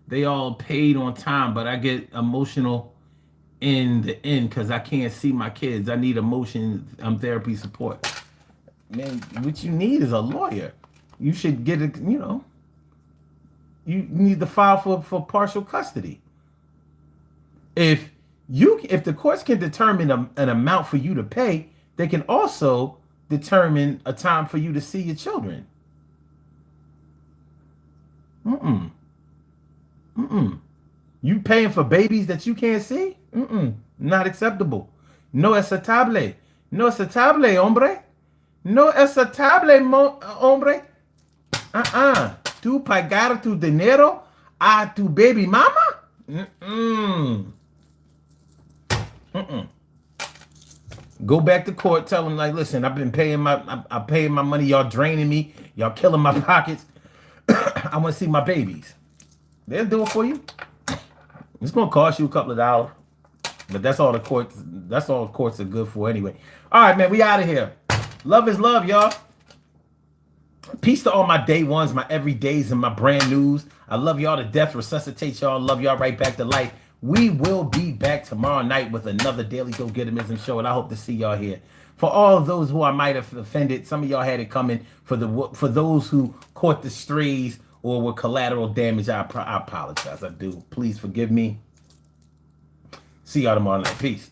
Speaker 1: They all paid on time, but I get emotional in the end because I can't see my kids. I need therapy support. Man, what you need is a lawyer. You should get you need to file for partial custody. If the courts can determine an amount for you to pay, they can also determine a time for you to see your children. Mm-mm. Mm-mm. You paying for babies that you can't see? Mm-mm. Not acceptable. No aceptable. No aceptable, hombre. No aceptable, hombre. Tu pagar tu dinero a tu baby mama? Mm-mm. Mm-mm. Go back to court. Tell them, like, listen, I've been paying I paid my money. Y'all draining me. Y'all killing my pockets. I want to see my babies. They'll do it for you. It's gonna cost you a couple of dollars, but that's all the courts. That's all the courts are good for anyway. All right, man, we out of here. Love is love, y'all. Peace to all my day ones, my everydays, and my brand news. I love y'all to death. Resuscitate y'all. Love y'all right back to life. We will be back tomorrow night with another Daily Go Getimism show, and I hope to see y'all here. For all of those who I might have offended, some of y'all had it coming. For those who caught the strays or were collateral damage, I apologize. I do. Please forgive me. See y'all tomorrow night. Peace.